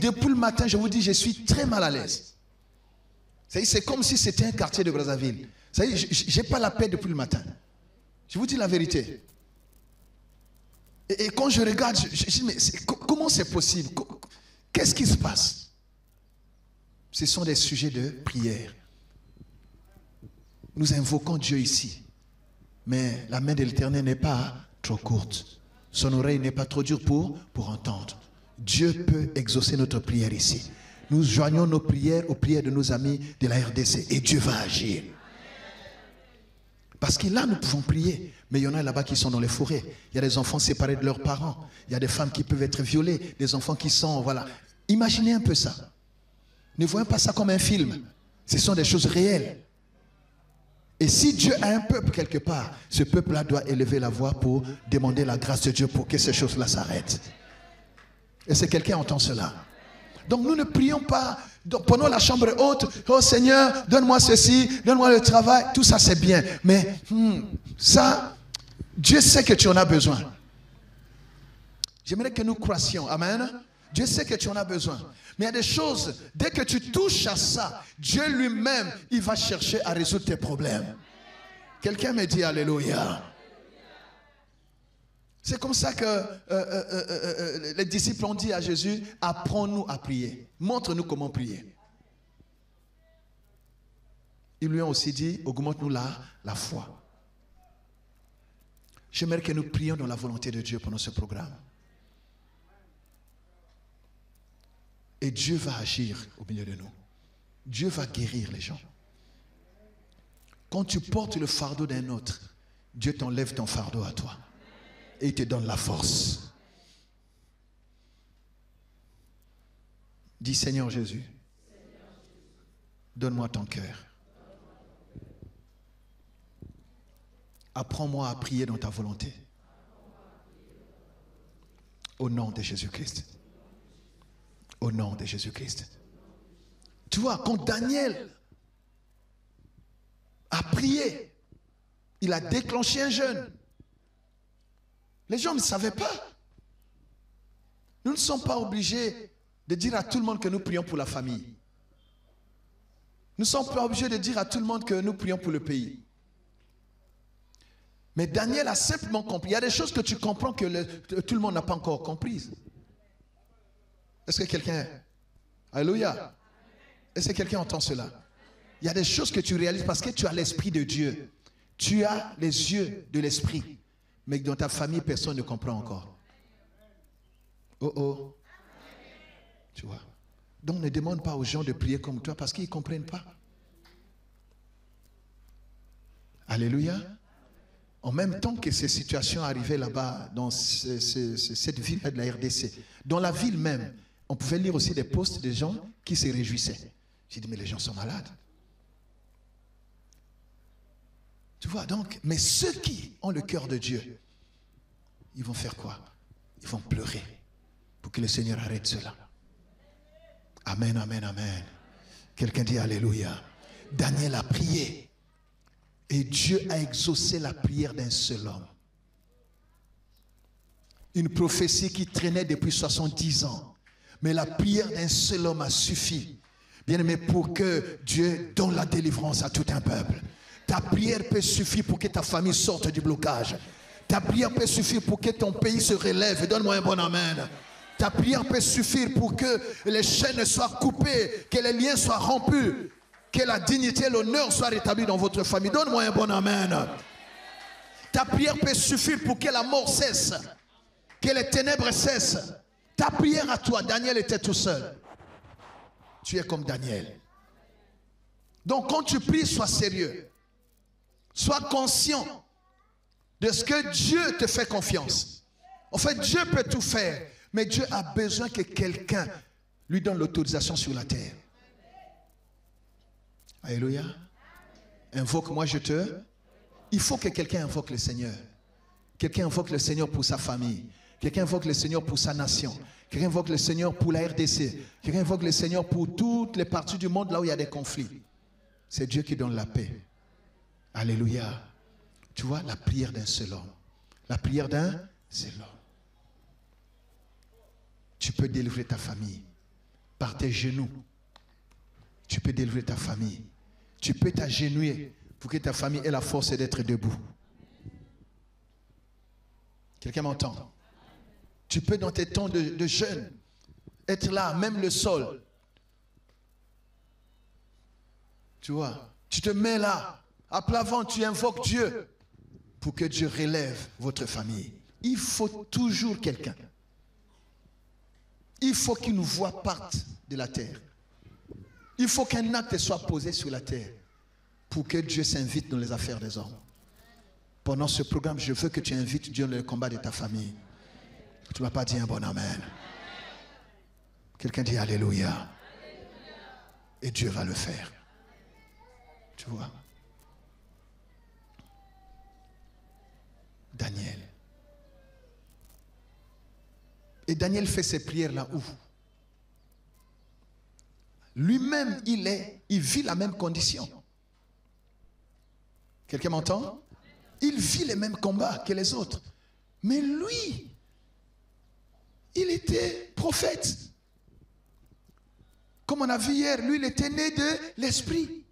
depuis le matin, je vous dis, je suis très mal à l'aise. C'est comme si c'était un quartier de Brazzaville. Je n'ai pas la paix depuis le matin. Je vous dis la vérité. Et quand je regarde, je dis, mais comment c'est possible? Qu'est-ce qui se passe? Ce sont des sujets de prière. Nous invoquons Dieu ici. Mais la main de l'Éternel n'est pas trop courte. Son oreille n'est pas trop dure pour entendre. Dieu peut exaucer notre prière ici. Nous joignons nos prières aux prières de nos amis de la RDC. Et Dieu va agir. Parce que là, nous pouvons prier. Mais il y en a là-bas qui sont dans les forêts. Il y a des enfants séparés de leurs parents. Il y a des femmes qui peuvent être violées. Des enfants qui sont... Voilà. Imaginez un peu ça. Ne voyons pas ça comme un film. Ce sont des choses réelles. Et si Dieu a un peuple quelque part, ce peuple-là doit élever la voix pour demander la grâce de Dieu pour que ces choses-là s'arrêtent. Est-ce que quelqu'un entend cela? Donc nous ne prions pas, prenons la chambre haute, oh Seigneur, donne-moi ceci, donne-moi le travail, tout ça c'est bien. Mais ça, Dieu sait que tu en as besoin. J'aimerais que nous croissions, amen. Dieu sait que tu en as besoin. Mais il y a des choses, dès que tu touches à ça, Dieu lui-même, il va chercher à résoudre tes problèmes. Quelqu'un me dit alléluia. C'est comme ça que les disciples ont dit à Jésus, apprends-nous à prier. Montre-nous comment prier. Ils lui ont aussi dit, augmente-nous la foi. J'aimerais que nous prions dans la volonté de Dieu pendant ce programme. Et Dieu va agir au milieu de nous. Dieu va guérir les gens. Quand tu portes le fardeau d'un autre, Dieu t'enlève ton fardeau à toi. Et il te donne la force. Dis Seigneur Jésus, donne-moi ton cœur. Apprends-moi à prier dans ta volonté. Au nom de Jésus-Christ. Au nom de Jésus-Christ. Tu vois, quand Daniel a prié, il a déclenché un jeûne. Les gens ne savaient pas. Nous ne sommes pas obligés de dire à tout le monde que nous prions pour la famille. Nous ne sommes pas obligés de dire à tout le monde que nous prions pour le pays. Mais Daniel a simplement compris. Il y a des choses que tu comprends que tout le monde n'a pas encore comprises. Est-ce que quelqu'un... Alléluia. Est-ce que quelqu'un entend cela? Il y a des choses que tu réalises parce que tu as l'Esprit de Dieu. Tu as les yeux de l'Esprit. Mais que dans ta famille, personne ne comprend encore. Oh oh. Tu vois. Donc ne demande pas aux gens de prier comme toi parce qu'ils ne comprennent pas. Alléluia. En même temps que ces situations arrivaient là-bas, dans cette ville de la RDC, dans la ville même, on pouvait lire aussi des posts de gens qui se réjouissaient. J'ai dit, mais les gens sont malades. Tu vois, donc, mais ceux qui ont le cœur de Dieu, ils vont faire quoi? Ils vont pleurer pour que le Seigneur arrête cela. Amen, amen, amen. Quelqu'un dit alléluia. Daniel a prié et Dieu a exaucé la prière d'un seul homme. Une prophétie qui traînait depuis 70 ans. Mais la prière d'un seul homme a suffi, bien aimé, pour que Dieu donne la délivrance à tout un peuple. Ta prière peut suffire pour que ta famille sorte du blocage. Ta prière peut suffire pour que ton pays se relève. Donne-moi un bon amen. Ta prière peut suffire pour que les chaînes soient coupées, que les liens soient rompus, que la dignité et l'honneur soient rétablis dans votre famille. Donne-moi un bon amen. Ta prière peut suffire pour que la mort cesse, que les ténèbres cessent. Ta prière à toi, Daniel était tout seul. Tu es comme Daniel. Donc quand tu pries, sois sérieux. Sois conscient de ce que Dieu te fait confiance. En fait, Dieu peut tout faire, mais Dieu a besoin que quelqu'un lui donne l'autorisation sur la terre. Alléluia. Invoque-moi, je te... Il faut que quelqu'un invoque le Seigneur. Quelqu'un invoque le Seigneur pour sa famille. Quelqu'un invoque le Seigneur pour sa nation. Quelqu'un invoque le Seigneur pour la RDC. Quelqu'un invoque le Seigneur pour toutes les parties du monde là où il y a des conflits. C'est Dieu qui donne la paix. Alléluia. Tu vois, la prière d'un seul homme. La prière d'un seul homme. Tu peux délivrer ta famille. par tes genoux, tu peux délivrer ta famille. Tu peux t'agenouiller pour que ta famille ait la force d'être debout. Quelqu'un m'entend? Tu peux dans tes temps de jeûne être là, même le sol. Tu vois, tu te mets là, à plat ventre, tu invoques Dieu pour que Dieu relève votre famille. Il faut toujours quelqu'un. Il faut qu'une voix parte de la terre. Il faut qu'un acte soit posé sur la terre pour que Dieu s'invite dans les affaires des hommes. Pendant ce programme, je veux que tu invites Dieu dans le combat de ta famille. Tu ne vas pas dire un bon amen. Quelqu'un dit alléluia. Et Dieu va le faire. Tu vois. Daniel. Et Daniel fait ses prières là où? Lui-même, il vit la même condition. Quelqu'un m'entend? Il vit les mêmes combats que les autres. Mais lui, il était prophète. Comme on a vu hier, lui, il était né de l'esprit.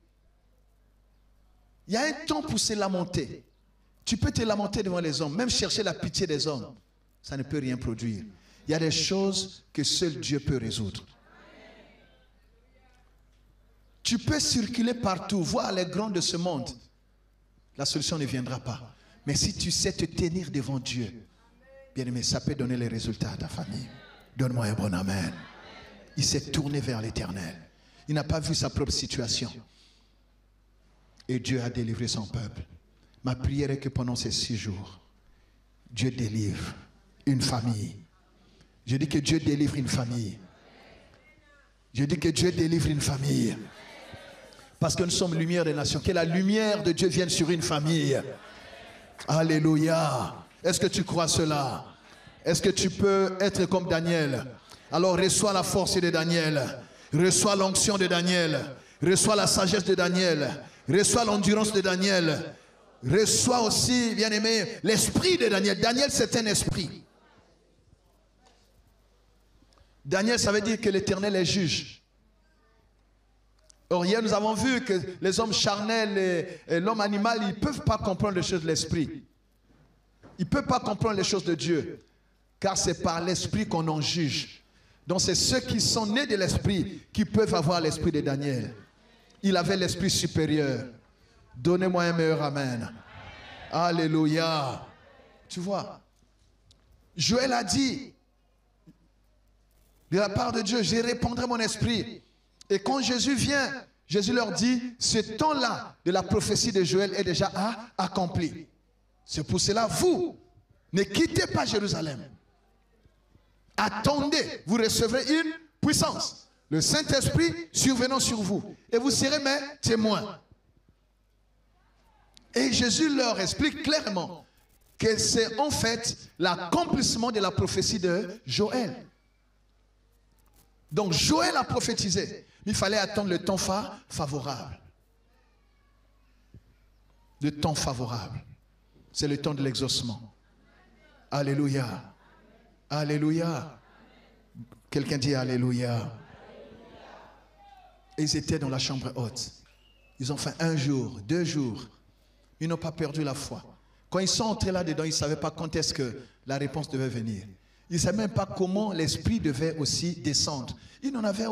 Il y a un temps pour se lamenter. Tu peux te lamenter devant les hommes, même chercher la pitié des hommes. Ça ne peut rien produire. Il y a des choses que seul Dieu peut résoudre. Tu peux circuler partout, voir les grands de ce monde. La solution ne viendra pas. Mais si tu sais te tenir devant Dieu, bien aimé, ça peut donner les résultats à ta famille. Donne-moi un bon amen. Il s'est tourné vers l'Éternel. Il n'a pas vu sa propre situation. Et Dieu a délivré son peuple. Ma prière est que pendant ces 6 jours, Dieu délivre une famille. Je dis que Dieu délivre une famille. Je dis que Dieu délivre une famille. Parce que nous sommes lumière des nations. Que la lumière de Dieu vienne sur une famille. Alléluia. Est-ce que tu crois cela? Est-ce que tu peux être comme Daniel? Alors reçois la force de Daniel. Reçois l'onction de Daniel. Reçois la sagesse de Daniel. Reçois l'endurance de Daniel. Reçois aussi, bien aimé, l'esprit de Daniel. Daniel, c'est un esprit. Daniel, ça veut dire que l'Éternel est juge. Or, hier, nous avons vu que les hommes charnels et l'homme animal, ils ne peuvent pas comprendre les choses de l'esprit. Ils ne peuvent pas comprendre les choses de Dieu. Car c'est par l'esprit qu'on en juge. Donc, c'est ceux qui sont nés de l'esprit qui peuvent avoir l'esprit de Daniel. Il avait l'esprit supérieur. Donnez-moi un meilleur amen. Alléluia. Tu vois, Joël a dit, de la part de Dieu, je répandrai mon esprit. Et quand Jésus vient, Jésus leur dit, ce temps-là de la prophétie de Joël est déjà accompli. C'est pour cela, vous, ne quittez pas Jérusalem. Attendez, vous recevrez une puissance. Le Saint-Esprit survenant sur vous. Et vous serez mes témoins. Et Jésus leur explique clairement que c'est en fait l'accomplissement de la prophétie de Joël. Donc Joël a prophétisé. Il fallait attendre le temps favorable. Le temps favorable. C'est le temps de l'exaucement. Alléluia. Alléluia. Quelqu'un dit Alléluia. Et ils étaient dans la chambre haute. Ils ont fait 1 jour, 2 jours. Ils n'ont pas perdu la foi. Quand ils sont entrés là-dedans, ils ne savaient pas quand est-ce que la réponse devait venir. Ils ne savaient même pas comment l'esprit devait aussi descendre. Ils n'en avaient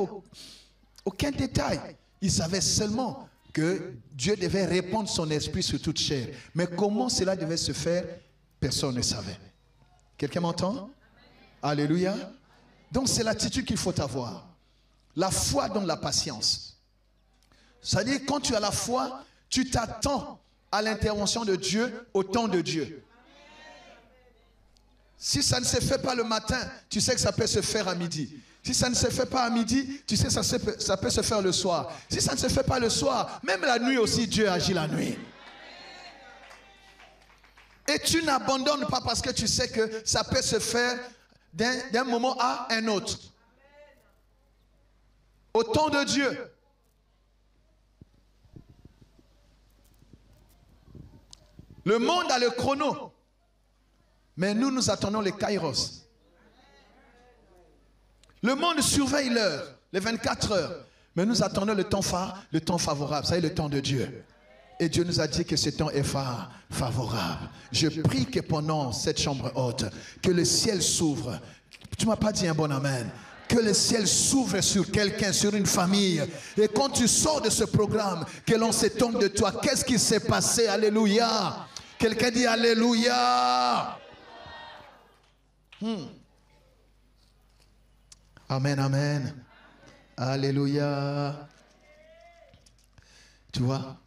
aucun détail. Ils savaient seulement que Dieu devait répandre son esprit sur toute chair. Mais comment cela devait se faire, personne ne savait. Quelqu'un m'entend? Alléluia. Donc c'est l'attitude qu'il faut avoir. La foi dans la patience. C'est-à-dire quand tu as la foi, tu t'attends à l'intervention de Dieu au temps de Dieu. Si ça ne se fait pas le matin, tu sais que ça peut se faire à midi. Si ça ne se fait pas à midi, tu sais que ça peut se faire le soir. Si ça ne se fait pas le soir, même la nuit aussi, Dieu agit la nuit. Et tu n'abandonnes pas parce que tu sais que ça peut se faire d'un moment à un autre. Au temps de Dieu. Le monde a le chrono. Mais nous attendons le kairos. Le monde surveille l'heure. les 24 heures. Mais nous attendons le temps favorable, ça est le temps de Dieu. Et Dieu nous a dit que ce temps est favorable. Je prie que pendant cette chambre haute, que le ciel s'ouvre. Tu ne m'as pas dit un bon amen. Que le ciel s'ouvre sur quelqu'un, sur une famille. Et quand tu sors de ce programme, que l'on s'étonne de toi. Qu'est-ce qui s'est passé? Alléluia. Quelqu'un dit Alléluia. Amen, amen. Alléluia. Tu vois,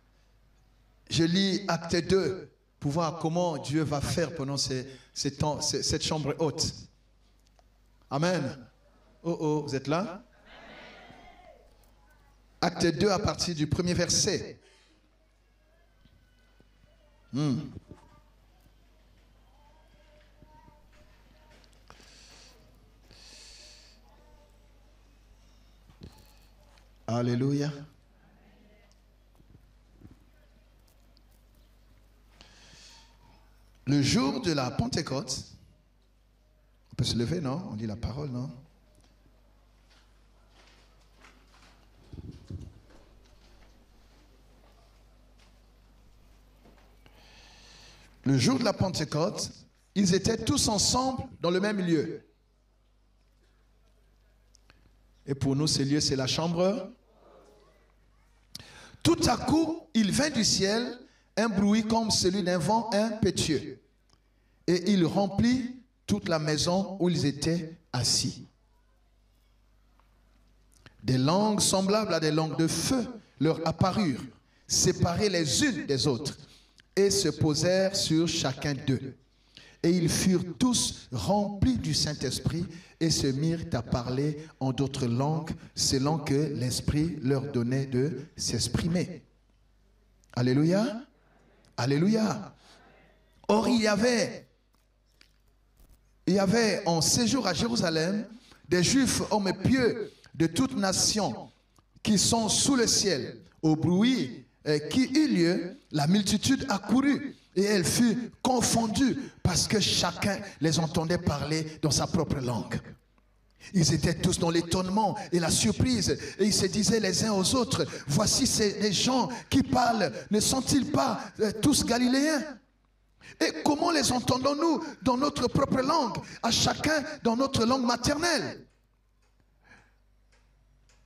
je lis Acte 2 pour voir comment Dieu va faire pendant cette chambre haute. Amen. Oh, vous êtes là? Acte 2 à partir du premier verset. Alléluia. Le jour de la Pentecôte, on peut se lever, non? On dit la parole, non? Le jour de la Pentecôte, ils étaient tous ensemble dans le même lieu. Et pour nous, ce lieu, c'est la chambre. Tout à coup, il vint du ciel un bruit comme celui d'un vent impétueux. Et il remplit toute la maison où ils étaient assis. Des langues semblables à des langues de feu leur apparurent, séparées les unes des autres, et se posèrent sur chacun d'eux. Et ils furent tous remplis du Saint-Esprit et se mirent à parler en d'autres langues selon que l'Esprit leur donnait de s'exprimer. Alléluia. Alléluia. Or, il y avait en séjour à Jérusalem des Juifs, hommes pieux de toute nation, qui sont sous le ciel. Au bruit qui eut lieu, la multitude accourut et elle fut confondue parce que chacun les entendait parler dans sa propre langue. Ils étaient tous dans l'étonnement et la surprise et ils se disaient les uns aux autres, voici les gens qui parlent, ne sont-ils pas tous galiléens? Et comment les entendons-nous dans notre propre langue, à chacun dans notre langue maternelle?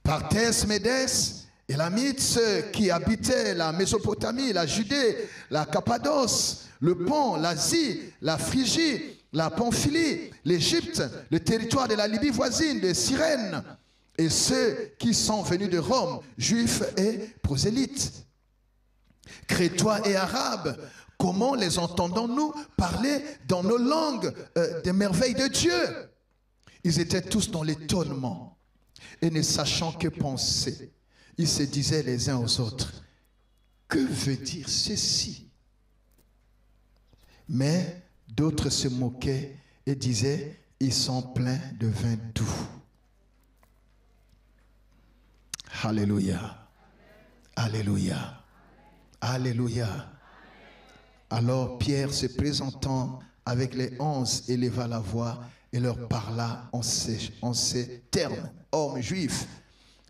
Parthes, Médès, Élamites, ceux qui habitaient la Mésopotamie, la Judée, la Cappadoce, le Pont, l'Asie, la Phrygie, la Pamphylie, l'Égypte, le territoire de la Libye voisine, de Cyrène, et ceux qui sont venus de Rome, juifs et prosélytes. Crétois et arabes, comment les entendons-nous parler dans nos langues des merveilles de Dieu? Ils étaient tous dans l'étonnement et ne sachant que penser. Ils se disaient les uns aux autres, que veut dire ceci? Mais d'autres se moquaient et disaient, ils sont pleins de vin doux. Alléluia. Alléluia. Alléluia. Alors Pierre, se présentant avec les 11, éleva la voix et leur parla en ces termes. Hommes juifs,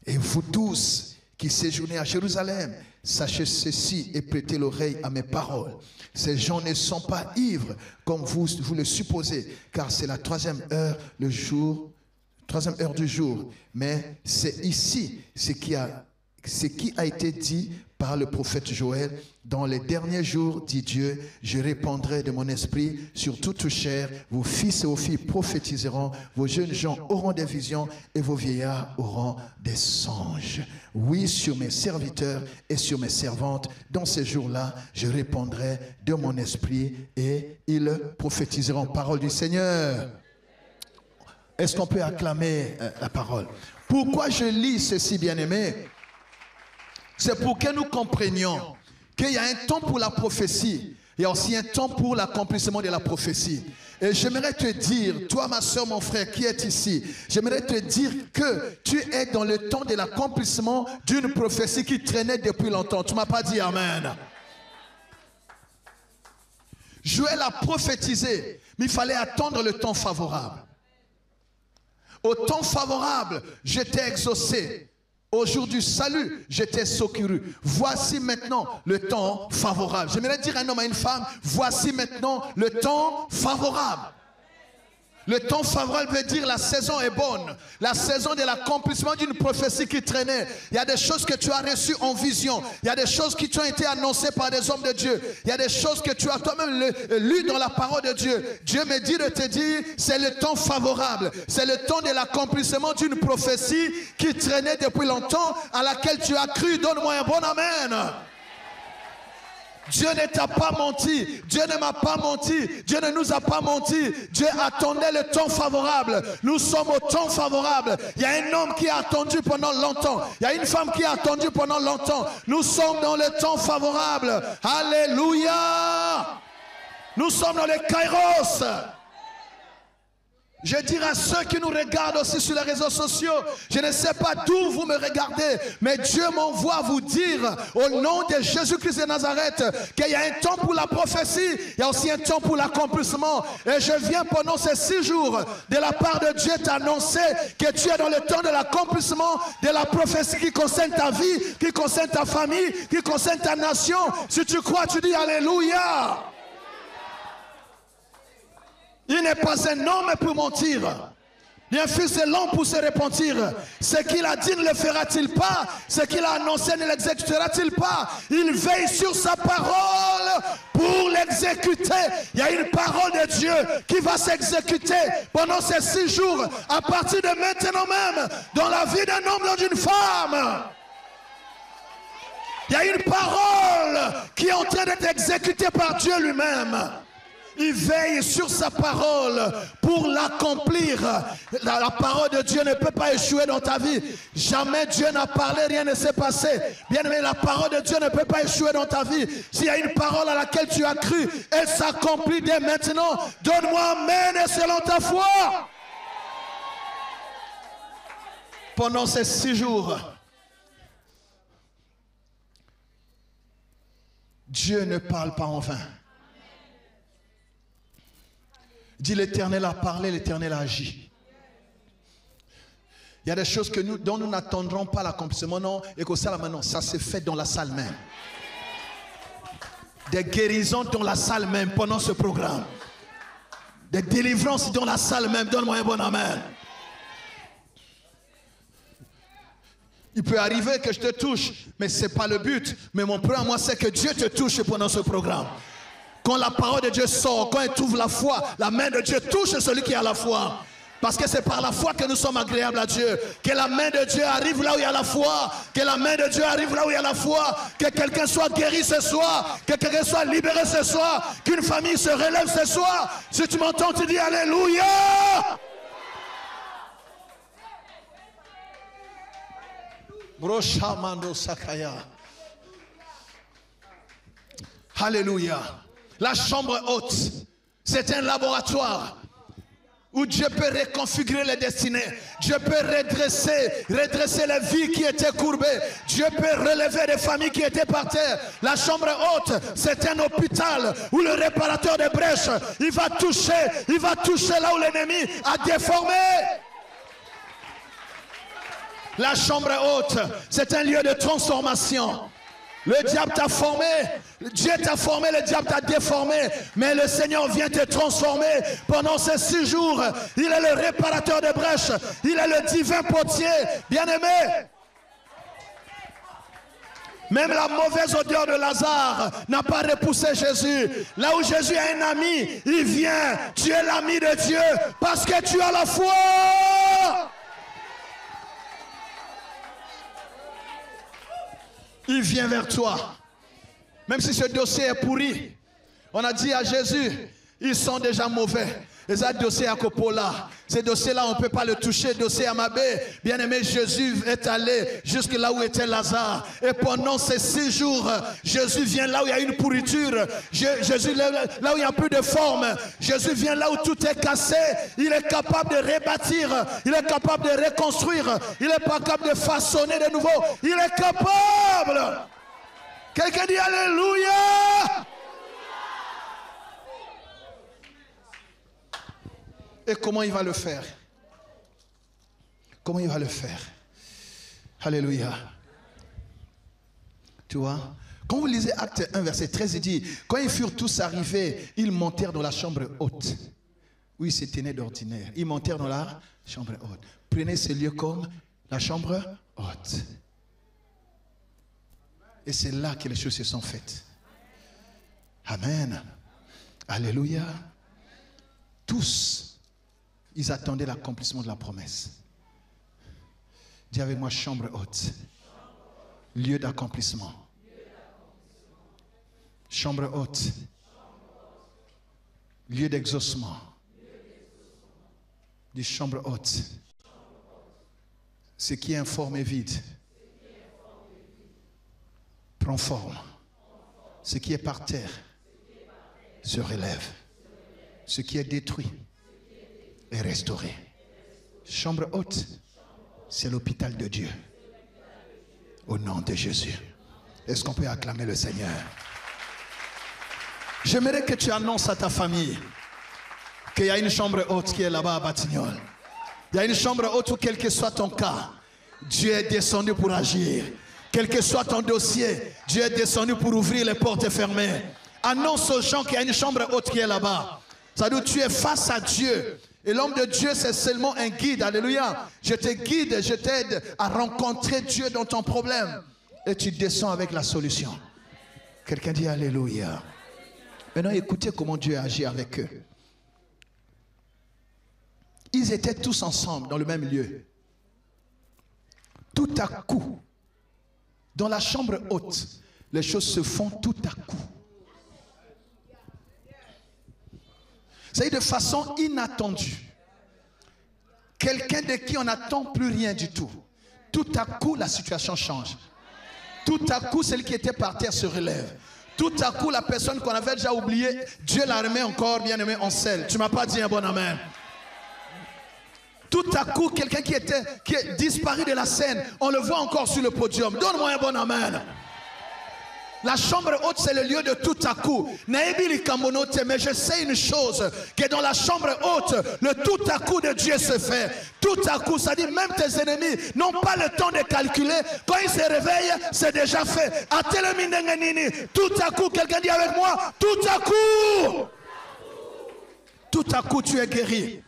et vous tous qui séjournez à Jérusalem, sachez ceci et prêtez l'oreille à mes paroles. Ces gens ne sont pas ivres comme vous le supposez, car c'est la troisième heure du jour. Mais c'est ici ce qui a été dit par le prophète Joël. Dans les derniers jours, dit Dieu, je répandrai de mon esprit sur toute chair. Vos fils et vos filles prophétiseront, vos jeunes gens auront des visions et vos vieillards auront des songes. Oui, sur mes serviteurs et sur mes servantes, dans ces jours-là, je répandrai de mon esprit et ils prophétiseront. Parole du Seigneur. Est-ce qu'on peut acclamer la parole? Pourquoi je lis ceci, bien-aimé? C'est pour que nous comprenions qu'il y a un temps pour la prophétie. Il y a aussi un temps pour l'accomplissement de la prophétie. Et j'aimerais te dire, toi ma soeur, mon frère qui est ici, j'aimerais te dire que tu es dans le temps de l'accomplissement d'une prophétie qui traînait depuis longtemps. Tu ne m'as pas dit amen. Joël a prophétisé, mais il fallait attendre le temps favorable. Au temps favorable, je t'ai exaucé. Au jour du salut, je t'ai secouru. Voici maintenant le temps favorable. J'aimerais dire à un homme, à une femme, voici maintenant le temps favorable. Le temps favorable veut dire la saison est bonne. La saison de l'accomplissement d'une prophétie qui traînait. Il y a des choses que tu as reçues en vision. Il y a des choses qui t'ont été annoncées par des hommes de Dieu. Il y a des choses que tu as toi-même lues dans la parole de Dieu. Dieu me dit de te dire, c'est le temps favorable. C'est le temps de l'accomplissement d'une prophétie qui traînait depuis longtemps, à laquelle tu as cru. Donne-moi un bon amen. Dieu ne t'a pas menti, Dieu ne m'a pas menti, Dieu ne nous a pas menti. Dieu attendait le temps favorable. Nous sommes au temps favorable. Il y a un homme qui a attendu pendant longtemps. Il y a une femme qui a attendu pendant longtemps. Nous sommes dans le temps favorable. Alléluia. Nous sommes dans le Kairos. Je dirais à ceux qui nous regardent aussi sur les réseaux sociaux, je ne sais pas d'où vous me regardez, mais Dieu m'envoie vous dire au nom de Jésus-Christ de Nazareth qu'il y a un temps pour la prophétie, il y a aussi un temps pour l'accomplissement. Et je viens pendant ces 6 jours de la part de Dieu t'annoncer que tu es dans le temps de l'accomplissement de la prophétie qui concerne ta vie, qui concerne ta famille, qui concerne ta nation. Si tu crois, tu dis Alléluia. Il n'est pas un homme pour mentir, ni un fils de l'homme pour se repentir. Ce qu'il a dit ne le fera-t-il pas? Ce qu'il a annoncé ne l'exécutera-t-il pas? Il veille sur sa parole pour l'exécuter. Il y a une parole de Dieu qui va s'exécuter pendant ces 6 jours, à partir de maintenant même, dans la vie d'un homme, dans d'une femme. Il y a une parole qui est en train d'être exécutée par Dieu lui-même. Il veille sur sa parole pour l'accomplir. La parole de Dieu ne peut pas échouer dans ta vie. Jamais Dieu n'a parlé, rien ne s'est passé. Bien aimé, la parole de Dieu ne peut pas échouer dans ta vie. S'il y a une parole à laquelle tu as cru, elle s'accomplit dès maintenant. Donne-moi amen selon ta foi. Pendant ces 6 jours, Dieu ne parle pas en vain. Dit l'Éternel a parlé, l'Éternel a agi. Il y a des choses que dont nous n'attendrons pas l'accomplissement. Non, et que ça, maintenant, ça s'est fait dans la salle même. Des guérisons dans la salle même pendant ce programme. Des délivrances dans la salle même. Donne-moi un bon amen. Il peut arriver que je te touche, mais ce n'est pas le but. Mais mon point à moi, c'est que Dieu te touche pendant ce programme. Quand la parole de Dieu sort, quand elle trouve la foi, la main de Dieu touche celui qui a la foi. Parce que c'est par la foi que nous sommes agréables à Dieu. Que la main de Dieu arrive là où il y a la foi. Que la main de Dieu arrive là où il y a la foi. Que quelqu'un soit guéri ce soir. Que quelqu'un soit libéré ce soir. Qu'une famille se relève ce soir. Si tu m'entends, tu dis Alléluia. Broshamando Sakaya. Alléluia. La chambre haute, c'est un laboratoire où Dieu peut reconfigurer les destinées. Dieu peut redresser les vies qui étaient courbées. Dieu peut relever des familles qui étaient par terre. La chambre haute, c'est un hôpital où le réparateur des brèches, il va toucher là où l'ennemi a déformé. La chambre haute, c'est un lieu de transformation. Le diable t'a formé, Dieu t'a formé, le diable t'a déformé, mais le Seigneur vient te transformer pendant ces 6 jours. Il est le réparateur de brèches, il est le divin potier, bien-aimé. Même la mauvaise odeur de Lazare n'a pas repoussé Jésus. Là où Jésus a un ami, il vient. Tu es l'ami de Dieu parce que tu as la foi. Il vient vers toi. Même si ce dossier est pourri, on a dit à Jésus, ils sont déjà mauvais. Et ce dossier à Coppola, ce dossier-là, on ne peut pas le toucher. Dossier à Mabé, bien-aimé, Jésus est allé jusque là où était Lazare. Et pendant ces 6 jours, Jésus vient là où il y a une pourriture. Jésus là où il n'y a plus de forme. Jésus vient là où tout est cassé. Il est capable de rebâtir. Il est capable de reconstruire. Il est capable de façonner de nouveau. Il est capable. Quelqu'un dit Alléluia. Et comment il va le faire? Comment il va le faire? Alléluia. Tu vois? Quand vous lisez Acte 1, verset 13, il dit, quand ils furent tous arrivés, ils montèrent dans la chambre haute. Oui, ils se tenaient d'ordinaire. Ils montèrent dans la chambre haute. Prenez ce lieu comme la chambre haute. Et c'est là que les choses se sont faites. Amen. Alléluia. Tous, ils attendaient l'accomplissement de la promesse. Dis avec moi, chambre haute. Lieu d'accomplissement. Chambre haute. Lieu d'exaucement. Dis chambre haute. Ce qui est informe et vide prend forme. Ce qui est par terre se relève. Ce qui est détruit est restauré. Chambre haute, c'est l'hôpital de Dieu. Au nom de Jésus. Est-ce qu'on peut acclamer le Seigneur? J'aimerais que tu annonces à ta famille qu'il y a une chambre haute qui est là-bas à Batignolles. Il y a une chambre haute où quel que soit ton cas, Dieu est descendu pour agir. Quel que soit ton dossier, Dieu est descendu pour ouvrir les portes fermées. Annonce aux gens qu'il y a une chambre haute qui est là-bas. Ça veut dire que tu es face à Dieu. Et l'homme de Dieu, c'est seulement un guide. Alléluia. Je te guide, je t'aide à rencontrer Dieu dans ton problème. Et tu descends avec la solution. Quelqu'un dit Alléluia. Maintenant, écoutez comment Dieu agit avec eux. Ils étaient tous ensemble dans le même lieu. Tout à coup, dans la chambre haute, les choses se font tout à coup. C'est de façon inattendue. Quelqu'un de qui on n'attend plus rien du tout. Tout à coup, la situation change. Tout à coup, celle qui était par terre se relève. Tout à coup, la personne qu'on avait déjà oubliée, Dieu la remet encore, bien aimé, en selle. Tu ne m'as pas dit un bon amen. Tout à coup, quelqu'un qui est disparu de la scène, on le voit encore sur le podium. Donne-moi un bon amen. La chambre haute, c'est le lieu de tout à coup. Mais je sais une chose, que dans la chambre haute, le tout à coup de Dieu se fait. Tout à coup, ça dit même tes ennemis n'ont pas le temps de calculer. Quand ils se réveillent, c'est déjà fait. Tout à coup, quelqu'un dit avec moi, tout à coup. Tout à coup, tu es guéri.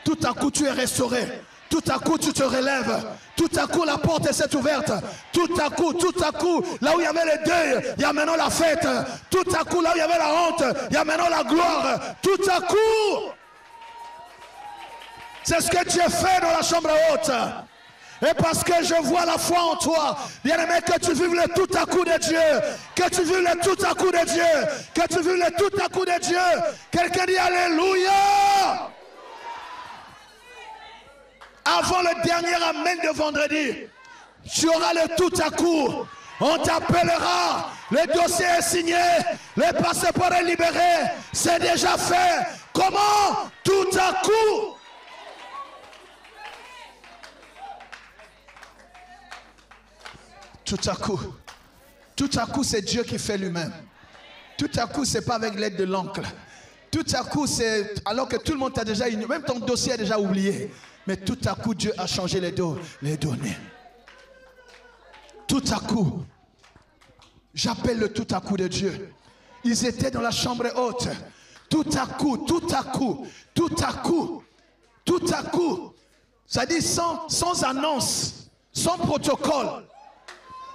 Tout à coup, tu es restauré. Tout à coup, tu te relèves. Tout à coup, la porte s'est ouverte. Tout à coup, là où il y avait le deuil, il y a maintenant la fête. Tout à coup, là où il y avait la honte, il y a maintenant la gloire. Tout à coup, c'est ce que Dieu fait dans la chambre haute. Et parce que je vois la foi en toi, bien-aimé, que tu vives le tout à coup de Dieu. Que tu vives le tout à coup de Dieu. Que tu vives le tout à coup de Dieu. Quelqu'un dit Alléluia. Avant le dernier amen de vendredi, tu auras le tout à coup. On t'appellera. Le dossier est signé. Le passeport est libéré. C'est déjà fait. Comment? Tout à coup. Tout à coup. Tout à coup, c'est Dieu qui fait lui-même. Tout à coup, c'est pas avec l'aide de l'oncle. Tout à coup, c'est alors que tout le monde t'a déjà ignoré. Même ton dossier est déjà oublié. Mais tout à coup, Dieu a changé les données. Tout à coup, j'appelle le tout à coup de Dieu. Ils étaient dans la chambre haute. Tout à coup, tout à coup, tout à coup, tout à coup. Ça dit sans annonce, sans protocole,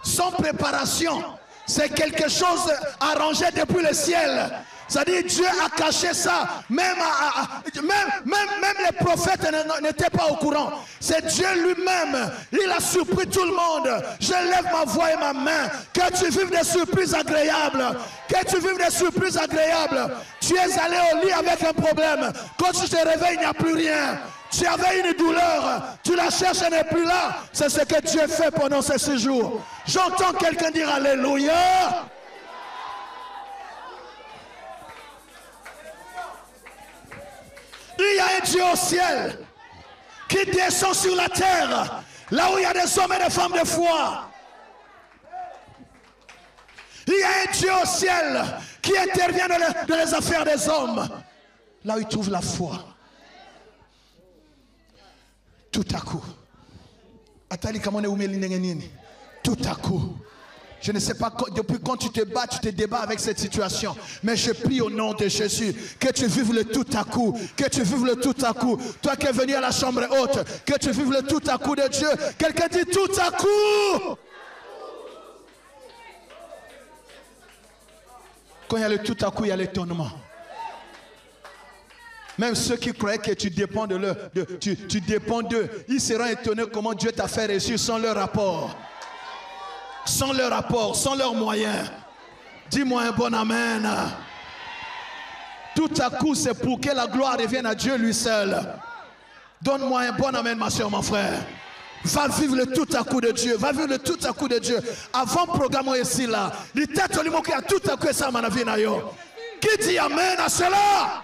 sans préparation. C'est quelque chose arrangé depuis le ciel. C'est-à-dire Dieu a caché ça. Même les prophètes n'étaient pas au courant. C'est Dieu lui-même. Il a surpris tout le monde. Je lève ma voix et ma main. Que tu vives des surprises agréables. Que tu vives des surprises agréables. Tu es allé au lit avec un problème. Quand tu te réveilles, il n'y a plus rien. Tu avais une douleur. Tu la cherches, elle n'est plus là. C'est ce que Dieu fait pendant ces 6 jours. J'entends quelqu'un dire Alléluia. Il y a un Dieu au ciel qui descend sur la terre, là où il y a des hommes et des femmes de foi. Il y a un Dieu au ciel qui intervient dans les affaires des hommes, là où il trouve la foi. Tout à coup, Tout à coup. Je ne sais pas depuis quand tu te bats, tu te débats avec cette situation. Mais je prie au nom de Jésus que tu vives le tout à coup. Que tu vives le tout à coup. Toi qui es venu à la chambre haute, que tu vives le tout à coup de Dieu. Quelqu'un dit tout à coup. Quand il y a le tout à coup, il y a l'étonnement. Même ceux qui croyaient que tu dépends de leur, tu dépends d'eux, ils seront étonnés comment Dieu t'a fait réussir sans leur rapport. Sans leur rapport, sans leurs moyens. Dis-moi un bon amen. Tout à coup, c'est pour que la gloire revienne à Dieu lui seul. Donne-moi un bon amen, ma soeur, mon frère. Va vivre le tout à coup de Dieu. Va vivre le tout à coup de Dieu. Avant programme ici là. Il t'a dit qu'il y a tout à coup ça m'a vie na yo. Qui dit amen à cela?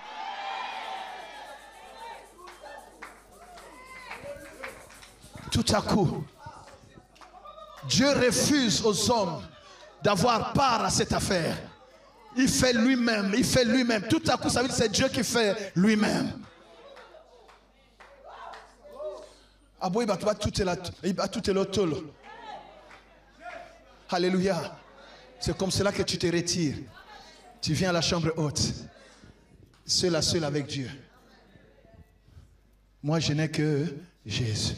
Tout à coup. Dieu refuse aux hommes d'avoir part à cette affaire. Il fait lui-même, il fait lui-même. Tout à coup, ça veut dire que c'est Dieu qui fait lui-même. Alléluia. C'est comme cela que tu te retires. Tu viens à la chambre haute. Seul à seul avec Dieu. Moi, je n'ai que Jésus.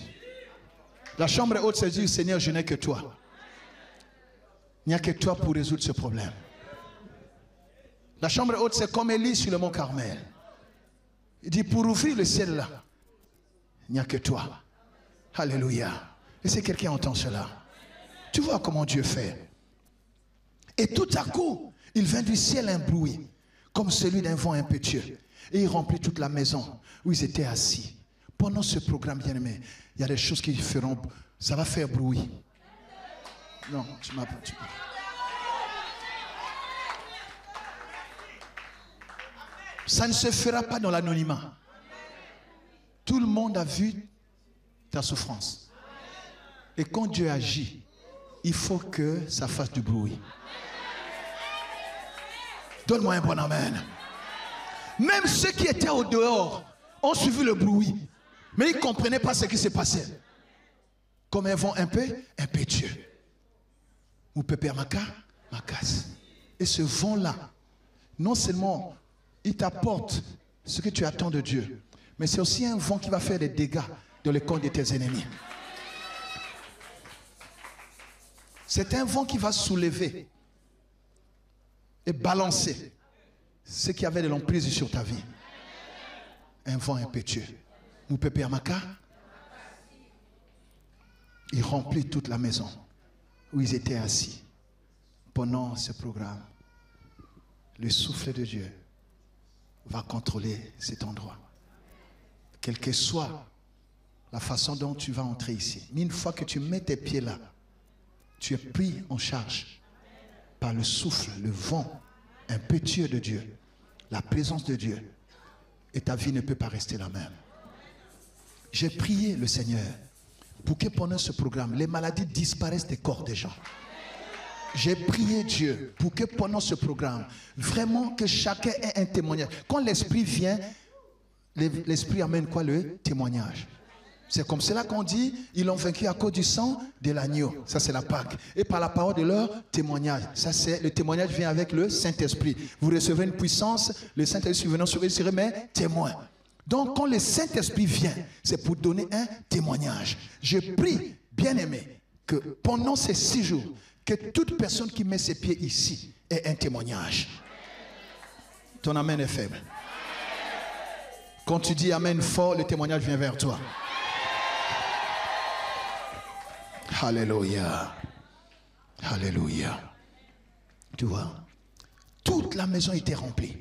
La chambre haute, c'est dire, Seigneur, je n'ai que toi. Il n'y a que toi pour résoudre ce problème. La chambre haute, c'est comme Élie sur le mont Carmel. Il dit, pour ouvrir le ciel là, il n'y a que toi. Alléluia. Et si quelqu'un entend cela, tu vois comment Dieu fait. Et tout à coup, il vint du ciel un bruit, comme celui d'un vent impétueux. Et il remplit toute la maison où ils étaient assis. Pendant ce programme, bien aimé, il y a des choses qui feront, ça va faire bruit. Non, tu m'as pas. Ça ne se fera pas dans l'anonymat. Tout le monde a vu ta souffrance. Et quand Dieu agit, il faut que ça fasse du bruit. Donne-moi un bon amen. Même ceux qui étaient au dehors ont suivi le bruit. Mais ils ne comprenaient pas ce qui se passait. Comme un vent un peu impétueux. Ou pépère ma casse. Et ce vent-là, non seulement il t'apporte ce que tu attends de Dieu, mais c'est aussi un vent qui va faire des dégâts dans le camp de tes ennemis. C'est un vent qui va soulever et balancer ce qui avait de l'emprise sur ta vie. Un vent impétueux. Mon pépé Amaka, il remplit toute la maison où ils étaient assis pendant ce programme. Le souffle de Dieu va contrôler cet endroit. Quelle que soit la façon dont tu vas entrer ici. Mais une fois que tu mets tes pieds là, tu es pris en charge par le souffle, le vent impétueux de Dieu, la présence de Dieu. Et ta vie ne peut pas rester la même. J'ai prié le Seigneur pour que pendant ce programme, les maladies disparaissent des corps des gens. J'ai prié Dieu pour que pendant ce programme, vraiment que chacun ait un témoignage. Quand l'Esprit vient, l'Esprit amène quoi? Le témoignage. C'est comme cela qu'on dit, ils l'ont vaincu à cause du sang de l'agneau. Ça c'est la Pâque. Et par la parole de leur témoignage. Ça c'est, le témoignage vient avec le Saint-Esprit. Vous recevrez une puissance, le Saint-Esprit venant sur vous, serez mes témoins. Donc quand le Saint-Esprit vient, c'est pour donner un témoignage. Je prie, bien-aimé, que pendant ces 6 jours, que toute personne qui met ses pieds ici ait un témoignage. Ton amen est faible. Quand tu dis amen fort, le témoignage vient vers toi. Alléluia. Alléluia. Tu vois, toute la maison était remplie.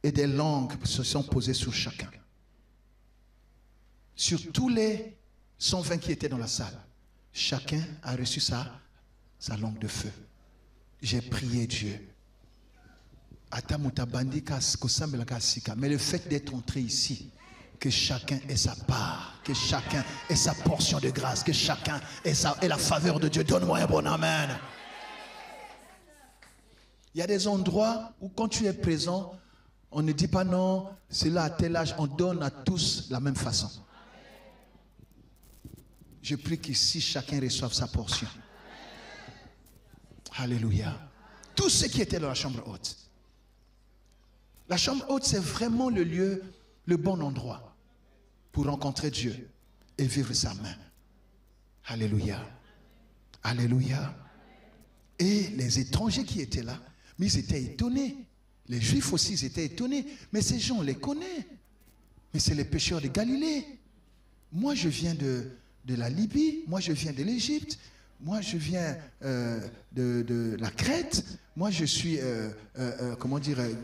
Et des langues se sont posées sur chacun. Sur tous les 120 qui étaient dans la salle, chacun a reçu sa langue de feu. J'ai prié Dieu. Mais le fait d'être entré ici, que chacun ait sa part, que chacun ait sa portion de grâce, que chacun ait la faveur de Dieu. Donne-moi un bon amen. Il y a des endroits où quand tu es présent, on ne dit pas non, c'est là à tel âge, on donne à tous la même façon. Je prie qu'ici, chacun reçoive sa portion. Alléluia. Tout ce qui était dans la chambre haute. La chambre haute, c'est vraiment le lieu, le bon endroit pour rencontrer Dieu et vivre sa main. Alléluia. Alléluia. Et les étrangers qui étaient là, mais ils étaient étonnés. Les Juifs aussi, ils étaient étonnés. Mais ces gens, on les connaît. Mais c'est les pécheurs de Galilée. Moi, je viens de la Libye. Moi, je viens de l'Égypte. Moi, je viens de la Crète. Moi, je suis,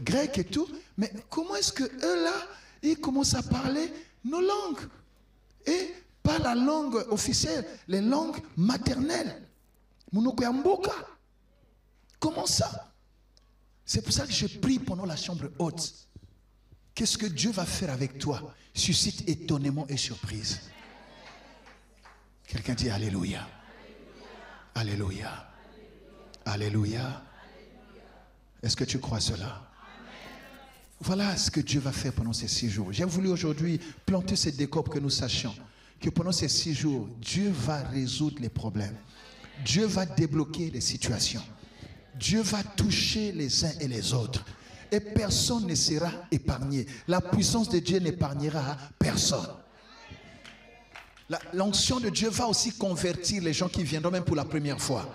grec et tout. Mais comment est-ce que eux là, ils commencent à parler nos langues? Et pas la langue officielle, les langues maternelles. Mounoukouyamboka. Comment ça? C'est pour ça que je prie pendant la chambre haute. Qu'est-ce que Dieu va faire avec toi? Suscite étonnement et surprise. Quelqu'un dit Alléluia. Alléluia. Alléluia. Est-ce que tu crois cela? Voilà ce que Dieu va faire pendant ces 6 jours. J'ai voulu aujourd'hui planter ce décor pour que nous sachions que pendant ces 6 jours, Dieu va résoudre les problèmes. Dieu va débloquer les situations. Dieu va toucher les uns et les autres. Et personne ne sera épargné. La puissance de Dieu n'épargnera personne. L'onction de Dieu va aussi convertir les gens qui viendront même pour la première fois.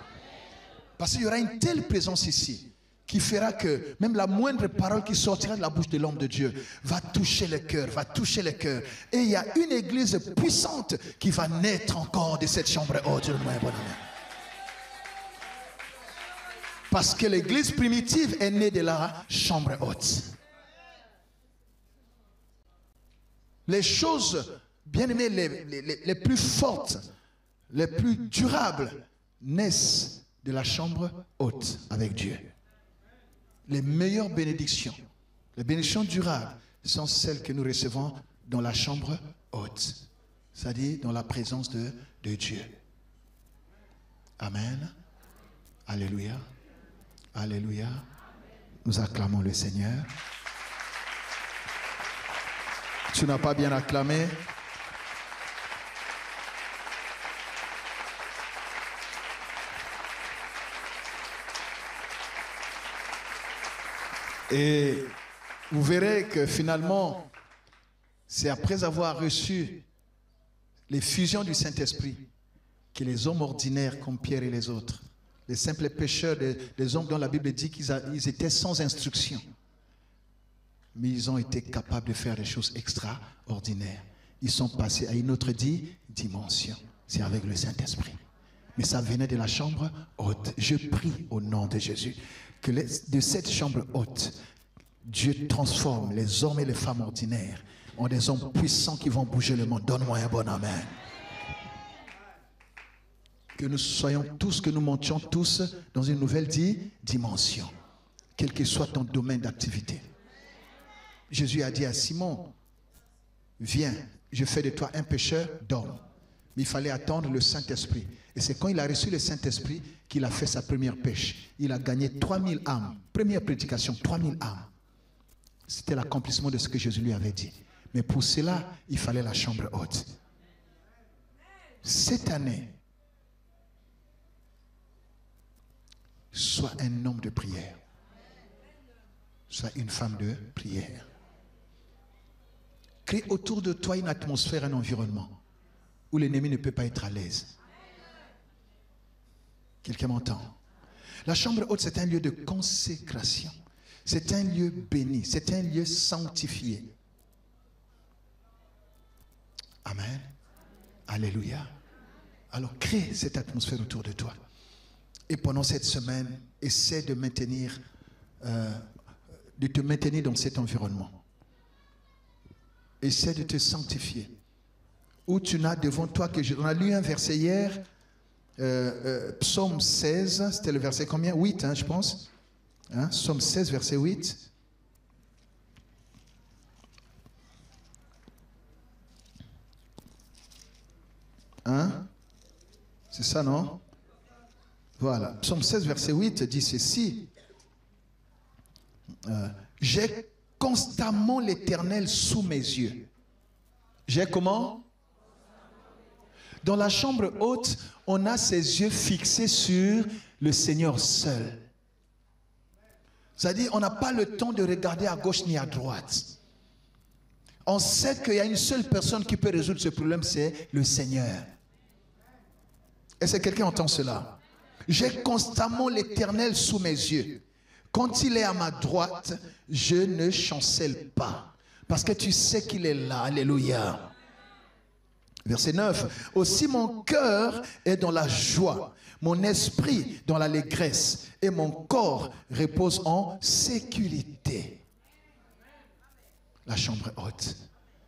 Parce qu'il y aura une telle présence ici qui fera que même la moindre parole qui sortira de la bouche de l'homme de Dieu va toucher le cœur, va toucher le cœur. Et il y a une église puissante qui va naître encore de cette chambre haute. Parce que l'église primitive est née de la chambre haute. Les choses, bien aimées, les plus fortes, les plus durables, naissent de la chambre haute avec Dieu. Les meilleures bénédictions, les bénédictions durables, sont celles que nous recevons dans la chambre haute. C'est-à-dire dans la présence de Dieu. Amen. Alléluia. Alléluia. Nous acclamons le Seigneur. Tu n'as pas bien acclamé? Et vous verrez que finalement, c'est après avoir reçu les fusions du Saint-Esprit que les hommes ordinaires comme Pierre et les autres, les simples pécheurs, les hommes dont la Bible dit qu'ils étaient sans instruction, mais ils ont été capables de faire des choses extraordinaires. Ils sont passés à une autre dimension. C'est avec le Saint-Esprit. Mais ça venait de la chambre haute. Je prie au nom de Jésus que de cette chambre haute, Dieu transforme les hommes et les femmes ordinaires en des hommes puissants qui vont bouger le monde. Donne-moi un bon amen. Que nous soyons tous, que nous montions tous dans une nouvelle dimension, quel que soit ton domaine d'activité. Jésus a dit à Simon, viens, je fais de toi un pécheur d'homme. Mais il fallait attendre le Saint-Esprit. Et c'est quand il a reçu le Saint-Esprit qu'il a fait sa première pêche. Il a gagné 3000 âmes. Première prédication, 3000 âmes. C'était l'accomplissement de ce que Jésus lui avait dit. Mais pour cela, il fallait la chambre haute. Cette année, sois un homme de prière. Sois une femme de prière. Crée autour de toi une atmosphère, un environnement où l'ennemi ne peut pas être à l'aise. Quelqu'un m'entend? La chambre haute, c'est un lieu de consécration. C'est un lieu béni. C'est un lieu sanctifié. Amen. Alléluia. Alors, crée cette atmosphère autour de toi. Et pendant cette semaine, essaie de te maintenir dans cet environnement. Essaie de te sanctifier. Où tu n'as devant toi que on a lu un verset hier, Psaume 16, c'était le verset combien? 8, je pense. Psaume 16, verset 8. C'est ça, non? Voilà. Psaume 16, verset 8 dit ceci. J'ai constamment l'Éternel sous mes yeux. J'ai comment? Dans la chambre haute, on a ses yeux fixés sur le Seigneur seul. C'est-à-dire, on n'a pas le temps de regarder à gauche ni à droite. On sait qu'il y a une seule personne qui peut résoudre ce problème, c'est le Seigneur. Est-ce que quelqu'un entend cela? J'ai constamment l'Éternel sous mes yeux. Quand il est à ma droite, je ne chancelle pas. Parce que tu sais qu'il est là. Alléluia. Verset 9. Aussi mon cœur est dans la joie, mon esprit dans l'allégresse et mon corps repose en sécurité. La chambre haute,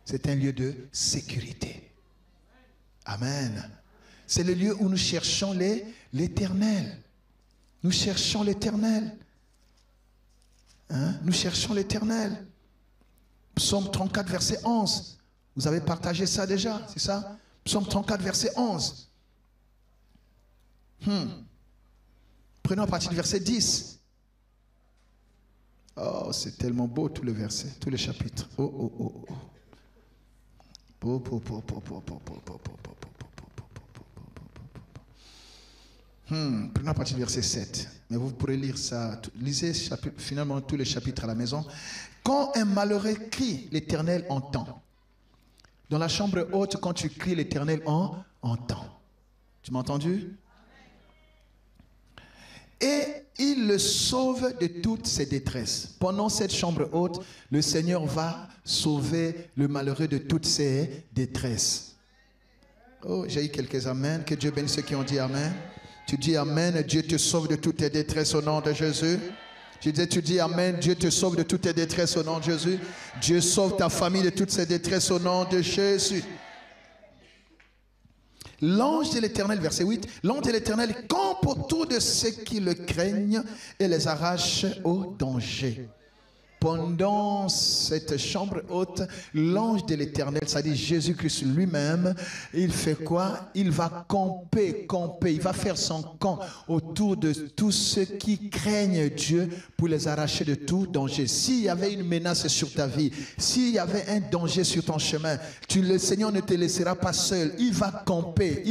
c'est un lieu de sécurité. Amen. C'est le lieu où nous cherchons l'Éternel. Nous cherchons l'Éternel. Hein? Nous cherchons l'Éternel. Psaume 34, verset 11. Vous avez partagé ça déjà, c'est ça? Psaume 34, verset 11. Prenons à partir du verset 10. Oh, c'est tellement beau tous les versets, tous les chapitres. Prenons à partir du verset 7. Mais vous pourrez lire ça. Lisez finalement tous les chapitres à la maison. Quand un malheureux crie, l'Éternel entend. Dans la chambre haute, quand tu cries, l'Éternel entend. Tu m'as entendu? Et il le sauve de toutes ses détresses. Pendant cette chambre haute, le Seigneur va sauver le malheureux de toutes ses détresses. Oh, j'ai eu quelques amens. Que Dieu bénisse ceux qui ont dit amen. Tu dis amen, Dieu te sauve de toutes tes détresses au nom de Jésus. Je disais, tu dis amen, Dieu te sauve de toutes tes détresses au nom de Jésus. Dieu sauve ta famille de toutes ses détresses au nom de Jésus. L'ange de l'Éternel, verset 8, l'ange de l'Éternel campe autour de ceux qui le craignent et les arrache au danger. Pendant cette chambre haute, l'ange de l'Éternel, c'est-à-dire Jésus-Christ lui-même, il fait quoi? Il va camper, il va faire son camp autour de tous ceux qui craignent Dieu pour les arracher de tout danger. S'il y avait une menace sur ta vie, s'il y avait un danger sur ton chemin, le Seigneur ne te laissera pas seul. Il va camper,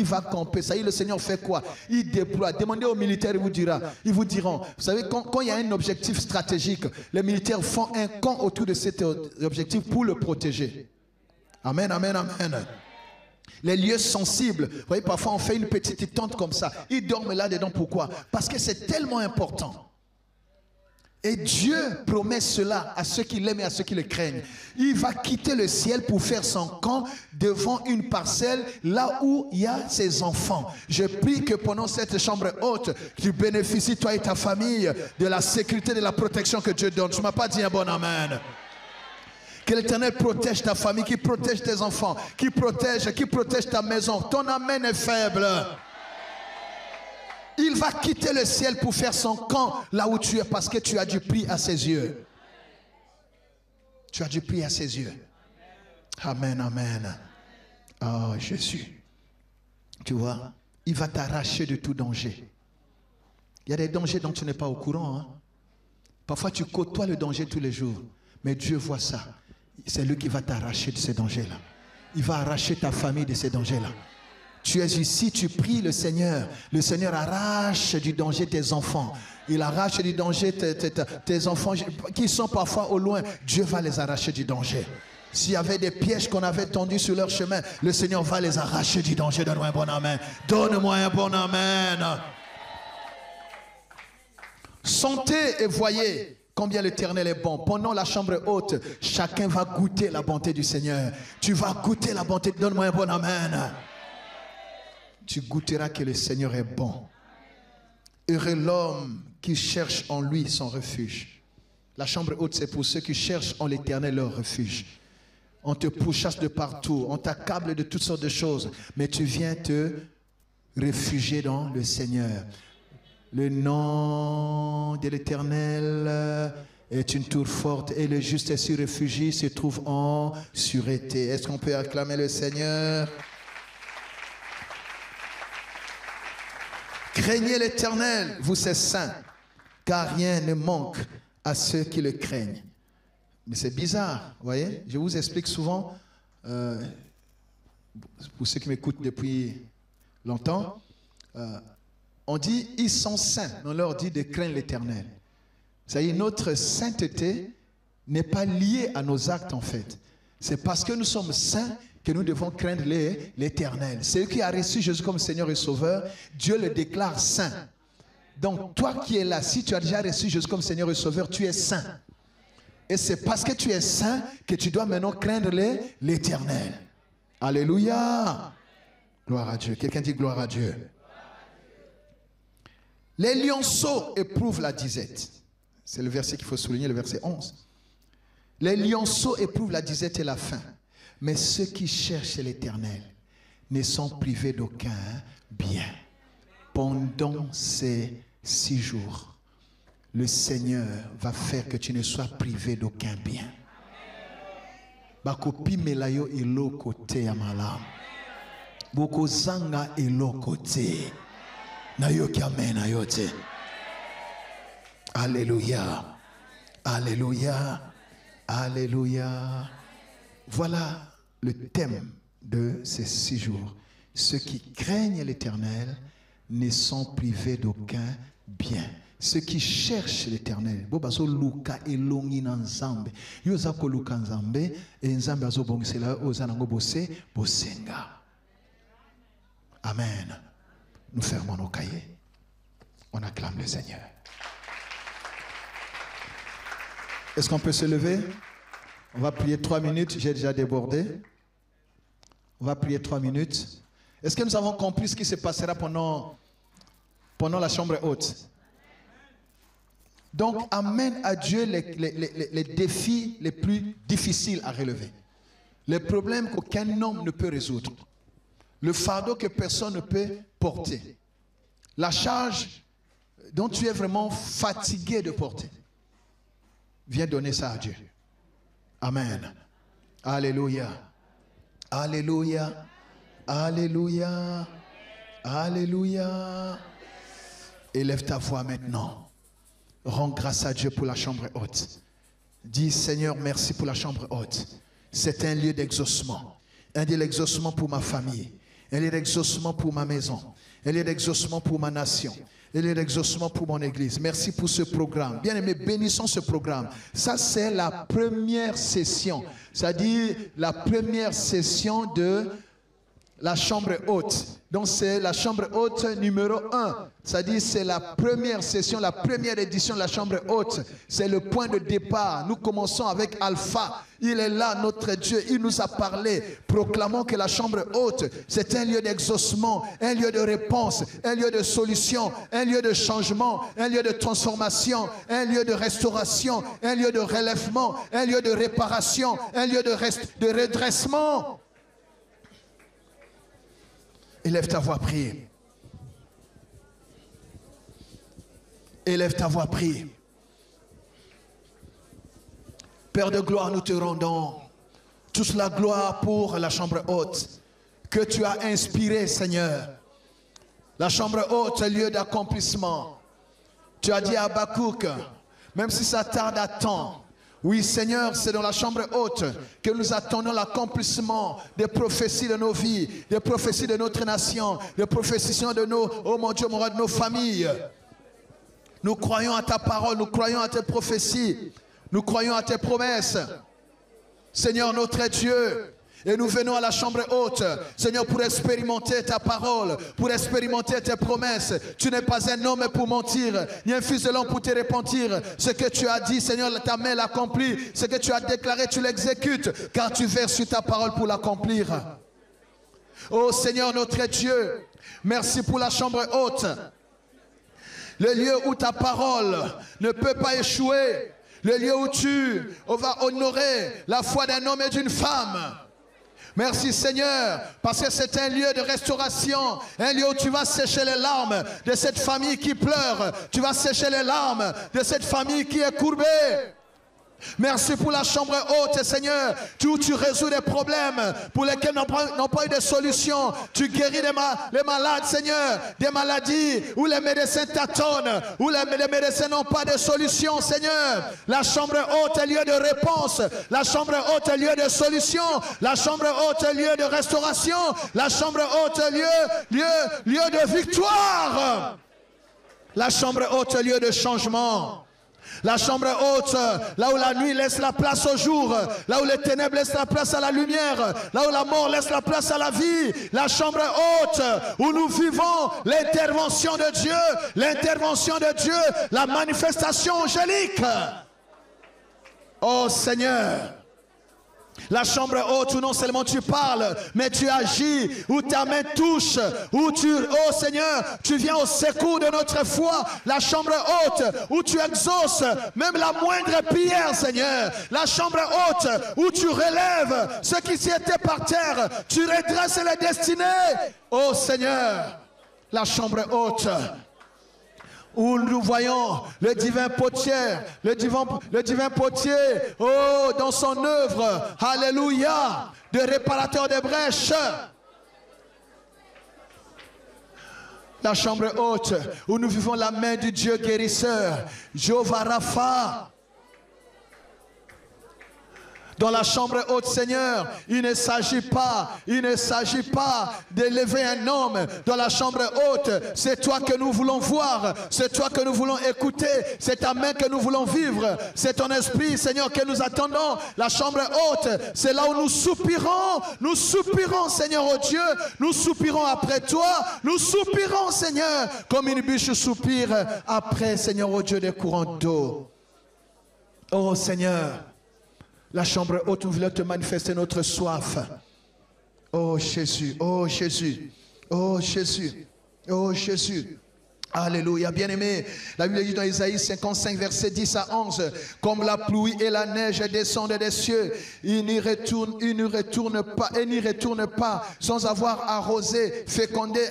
Ça y est, le Seigneur fait quoi? Il déploie. Demandez aux militaires, ils vous diront. Vous savez, quand il y a un objectif stratégique, les militaires font un camp autour de cet objectif pour le protéger. Amen, amen, amen. Les lieux sensibles, vous voyez, parfois on fait une petite tente comme ça. Ils dorment là-dedans, pourquoi? Parce que c'est tellement important. Et Dieu promet cela à ceux qui l'aiment et à ceux qui le craignent. Il va quitter le ciel pour faire son camp devant une parcelle là où il y a ses enfants. Je prie que pendant cette chambre haute, tu bénéficies, toi et ta famille, de la sécurité, de la protection que Dieu donne. Tu ne m'as pas dit un bon amen. Que l'Éternel protège ta famille, qui protège tes enfants, qui protège ta maison. Ton amen est faible. Il va quitter le ciel pour faire son camp là où tu es parce que tu as du prix à ses yeux. Tu as du prix à ses yeux. Amen, amen. Oh, Jésus. Tu vois, il va t'arracher de tout danger. Il y a des dangers dont tu n'es pas au courant. Hein? Parfois, tu côtoies le danger tous les jours. Mais Dieu voit ça. C'est lui qui va t'arracher de ces dangers-là. Il va arracher ta famille de ces dangers-là. Tu es ici, tu pries le Seigneur. Le Seigneur arrache du danger tes enfants. Il arrache du danger tes enfants qui sont parfois au loin. Dieu va les arracher du danger. S'il y avait des pièges qu'on avait tendus sur leur chemin, le Seigneur va les arracher du danger. Donne-moi un bon amen. Donne-moi un bon amen. Sentez et voyez combien l'Éternel est bon. Pendant la chambre haute, chacun va goûter la bonté du Seigneur. Tu vas goûter la bonté. Donne-moi un bon amen. Tu goûteras que le Seigneur est bon. Heureux l'homme qui cherche en lui son refuge. La chambre haute, c'est pour ceux qui cherchent en l'Éternel leur refuge. On te pourchasse de partout, on t'accable de toutes sortes de choses, mais tu viens te réfugier dans le Seigneur. Le nom de l'Éternel est une tour forte et le juste s'y réfugie, se trouve en sûreté. Est-ce qu'on peut acclamer le Seigneur? Craignez l'Éternel, vous c'est saints, car rien ne manque à ceux qui le craignent. Mais c'est bizarre, vous voyez. Je vous explique souvent, pour ceux qui m'écoutent depuis longtemps, on dit ils sont saints. On leur dit de craindre l'Éternel. C'est-à-dire notre sainteté n'est pas liée à nos actes en fait. C'est parce que nous sommes saints que nous devons craindre l'Éternel. Celui qui a reçu Jésus comme Seigneur et Sauveur, Dieu le déclare saint. Donc toi qui es là, si tu as déjà reçu Jésus comme Seigneur et Sauveur, tu es saint. Et c'est parce que tu es saint que tu dois maintenant craindre l'Éternel. Alléluia. Gloire à Dieu. Quelqu'un dit gloire à Dieu. Les lionceaux éprouvent la disette. C'est le verset qu'il faut souligner, le verset 11. Les lionceaux éprouvent la disette et la faim. Mais ceux qui cherchent l'Éternel ne sont privés d'aucun bien. Pendant ces 6 jours, le Seigneur va faire que tu ne sois privé d'aucun bien. Bakopi melayo elo kote ya malam. Boko zanga elo kote. Nayoki amen ayote. Alléluia. Alléluia. Alléluia. Voilà le thème de ces 6 jours. Ceux qui craignent l'Éternel ne sont privés d'aucun bien. Ceux qui cherchent l'Éternel. Bobazo luka elongi na nzambe. Yoza ko luka nzambe e nzambe azo bongisela ozanango bose bosenga. Amen. Nous fermons nos cahiers. On acclame le Seigneur. Est-ce qu'on peut se lever? On va prier 3 minutes. J'ai déjà débordé. On va prier 3 minutes. Est-ce que nous avons compris ce qui se passera pendant la chambre haute? Donc, amène à Dieu les défis les plus difficiles à relever. Les problèmes qu'aucun homme ne peut résoudre. Le fardeau que personne ne peut porter. La charge dont tu es vraiment fatigué de porter. Viens donner ça à Dieu. Amen. Alléluia. Alléluia. Alléluia. Alléluia. Élève ta voix maintenant. Rends grâce à Dieu pour la chambre haute. Dis Seigneur, merci pour la chambre haute. C'est un lieu d'exaucement. Un lieu d'exaucement pour ma famille. Un lieu d'exaucement pour ma maison. Un lieu d'exaucement pour ma nation. Un lieu d'exaucement pour mon église. Merci pour ce programme. Bien-aimés, bénissons ce programme. Ça, c'est la première session. C'est-à-dire la première session de la chambre haute. Donc c'est la chambre haute numéro 1. C'est-à-dire c'est la première session, la première édition de la chambre haute. C'est le point de départ. Nous commençons avec Alpha. Il est là, notre Dieu. Il nous a parlé. Proclamons que la chambre haute, c'est un lieu d'exaucement, un lieu de réponse, un lieu de solution, un lieu de changement, un lieu de transformation, un lieu de restauration, un lieu de relèvement, un lieu de réparation, un lieu de redressement. Élève ta voix, prie. Élève ta voix, prie. Père de gloire, nous te rendons toute la gloire pour la chambre haute que tu as inspirée, Seigneur. La chambre haute est lieu d'accomplissement. Tu as dit à Habakkuk, même si ça tarde à temps, oui, Seigneur, c'est dans la chambre haute que nous attendons l'accomplissement des prophéties de nos vies, des prophéties de notre nation, des prophéties de nos, oh mon Dieu, mon roi, de nos familles. Nous croyons à ta parole, nous croyons à tes prophéties, nous croyons à tes promesses. Seigneur, notre Dieu, et nous venons à la chambre haute, Seigneur, pour expérimenter ta parole, pour expérimenter tes promesses. Tu n'es pas un homme pour mentir, ni un fils de l'homme pour te repentir. Ce que tu as dit, Seigneur, ta main l'accomplit. Ce que tu as déclaré, tu l'exécutes, car tu verses sur ta parole pour l'accomplir. Oh Seigneur, notre Dieu, merci pour la chambre haute. Le lieu où ta parole ne peut pas échouer. Le lieu où tu vas honorer la foi d'un homme et d'une femme. Merci Seigneur, parce que c'est un lieu de restauration, un lieu où tu vas sécher les larmes de cette famille qui pleure, tu vas sécher les larmes de cette famille qui est courbée. Merci pour la chambre haute, Seigneur, où tu résous des problèmes pour lesquels n'ont pas eu de solution. Tu guéris les malades, Seigneur, des maladies où les médecins tâtonnent, où les médecins n'ont pas de solution, Seigneur. La chambre haute est lieu de réponse. La chambre haute est lieu de solution. La chambre haute est lieu de restauration. La chambre haute est lieu de victoire. La chambre haute est lieu de changement. La chambre haute, là où la nuit laisse la place au jour, là où les ténèbres laissent la place à la lumière, là où la mort laisse la place à la vie. La chambre haute où nous vivons l'intervention de Dieu, la manifestation angélique. Oh Seigneur. La chambre haute où non seulement tu parles, mais tu agis, où ta main touche, où oh Seigneur, tu viens au secours de notre foi. La chambre haute où tu exauces même la moindre prière, Seigneur. La chambre haute où tu relèves ceux qui s'y étaient par terre, tu redresses les destinées. Oh Seigneur, la chambre haute où nous voyons le divin potier, oh, dans son œuvre, alléluia, de réparateur des brèches. La chambre haute, où nous vivons la main du Dieu guérisseur, Jéhovah Rapha. Dans la chambre haute, Seigneur, il ne s'agit pas d'élever un homme. Dans la chambre haute, c'est toi que nous voulons voir, c'est toi que nous voulons écouter, c'est ta main que nous voulons vivre, c'est ton esprit, Seigneur, que nous attendons. La chambre haute, c'est là où nous soupirons, Seigneur, oh Dieu, nous soupirons après toi, nous soupirons, Seigneur, comme une biche soupire après, Seigneur, oh Dieu, des courants d'eau. Oh Seigneur, la chambre haute, nous voulons te manifester notre soif. Oh Jésus, oh Jésus, oh Jésus, oh Jésus. Alléluia, bien-aimé. La Bible dit dans Isaïe 55, versets 10 à 11, comme la pluie et la neige descendent des cieux, il n'y retourne pas sans avoir arrosé, fécondé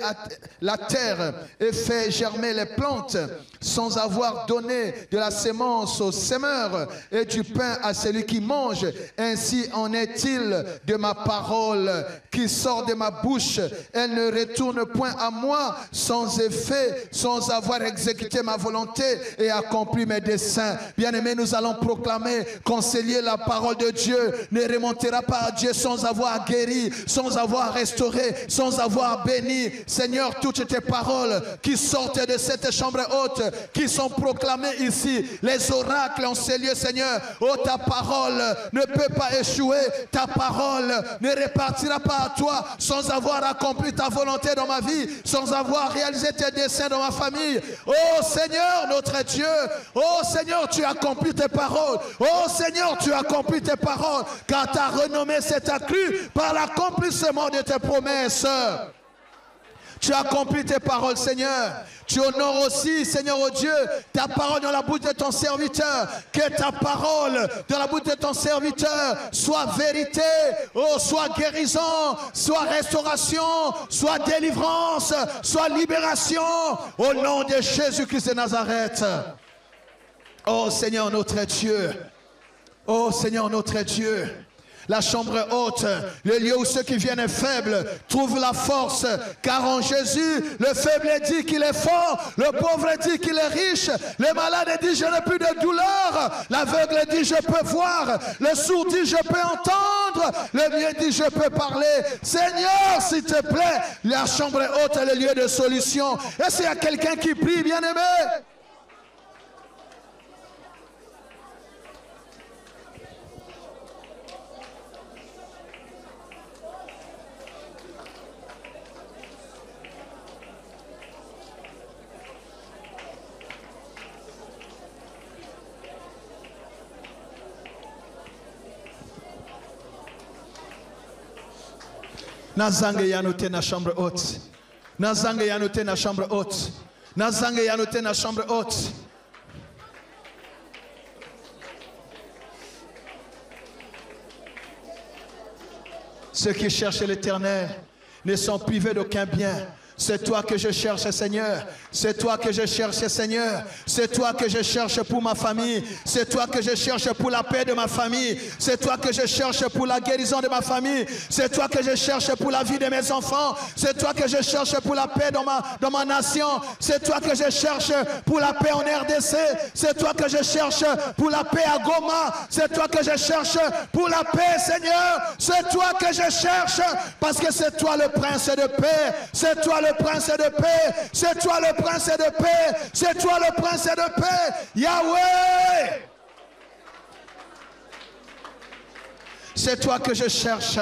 la terre et fait germer les plantes, sans avoir donné de la sémence aux semeurs et du pain à celui qui mange. Ainsi en est-il de ma parole qui sort de ma bouche. Elle ne retourne point à moi sans effet, sans avoir exécuté ma volonté et accompli mes desseins. Bien-aimés, nous allons proclamer, conseiller, la parole de Dieu ne remontera pas à Dieu sans avoir guéri, sans avoir restauré, sans avoir béni. Seigneur, toutes tes paroles qui sortent de cette chambre haute, qui sont proclamées ici, les oracles en ces lieux, Seigneur, oh, ta parole ne peut pas échouer, ta parole ne repartira pas à toi sans avoir accompli ta volonté dans ma vie, sans avoir réalisé tes desseins dans ma famille. Oh Seigneur, notre Dieu, oh Seigneur, tu accomplis tes paroles, oh Seigneur, tu accomplis tes paroles, car ta renommée s'est accrue par l'accomplissement de tes promesses. Tu accomplis tes paroles, Seigneur. Tu honores aussi, Seigneur, oh Dieu, ta parole dans la bouche de ton serviteur. Que ta parole dans la bouche de ton serviteur soit vérité, oh, soit guérison, soit restauration, soit délivrance, soit libération. Au nom de Jésus-Christ de Nazareth. Oh Seigneur, notre Dieu. Oh Seigneur, notre Dieu. La chambre haute, le lieu où ceux qui viennent faibles trouvent la force. Car en Jésus, le faible dit qu'il est fort, le pauvre dit qu'il est riche, le malade dit je n'ai plus de douleur, l'aveugle dit je peux voir, le sourd dit je peux entendre, le muet dit je peux parler. Seigneur, s'il te plaît, la chambre haute est le lieu de solution. Et s'il y a quelqu'un qui prie, bien-aimé, Nazange yanote na chambre haute. Nazange yanote na chambre haute. Nazange yanote na chambre haute. Ceux qui cherchent l'Éternel ne sont privés d'aucun bien. C'est toi que je cherche, Seigneur. C'est toi que je cherche, Seigneur. C'est toi que je cherche pour ma famille. C'est toi que je cherche pour la paix de ma famille. C'est toi que je cherche pour la guérison de ma famille. C'est toi que je cherche pour la vie de mes enfants. C'est toi que je cherche pour la paix dans ma nation. C'est toi que je cherche pour la paix en RDC. C'est toi que je cherche pour la paix à Goma. C'est toi que je cherche pour la paix, Seigneur. C'est toi que je cherche parce que c'est toi le prince de paix. C'est toi le prince de paix. C'est toi le prince de paix. C'est toi le prince de paix. Yahweh. C'est toi que je cherche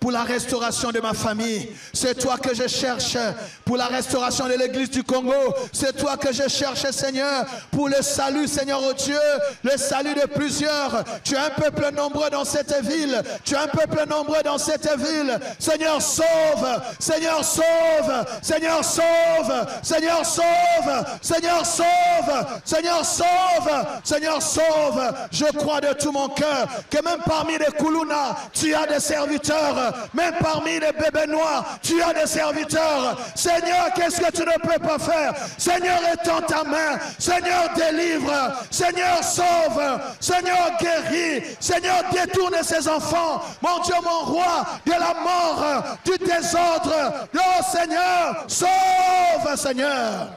pour la restauration de ma famille. C'est toi que je cherche pour la restauration de l'église du Congo. C'est toi que je cherche, Seigneur, pour le salut, Seigneur, oh Dieu, le salut de plusieurs. Tu as un peuple nombreux dans cette ville. Tu as un peuple nombreux dans cette ville. Seigneur, sauve. Seigneur, sauve. Seigneur, sauve. Seigneur, sauve. Seigneur, sauve. Seigneur, sauve. Seigneur, sauve. Je crois de tout mon cœur que même parmi les Koulouna, tu as des serviteurs. Même parmi les bébés noirs, tu as des serviteurs. Seigneur, qu'est-ce que tu ne peux pas faire? Seigneur, étends ta main. Seigneur, délivre. Seigneur, sauve. Seigneur, guéris. Seigneur, détourne ses enfants. Mon Dieu, mon roi, de la mort, du désordre. Oh Seigneur, sauve, Seigneur.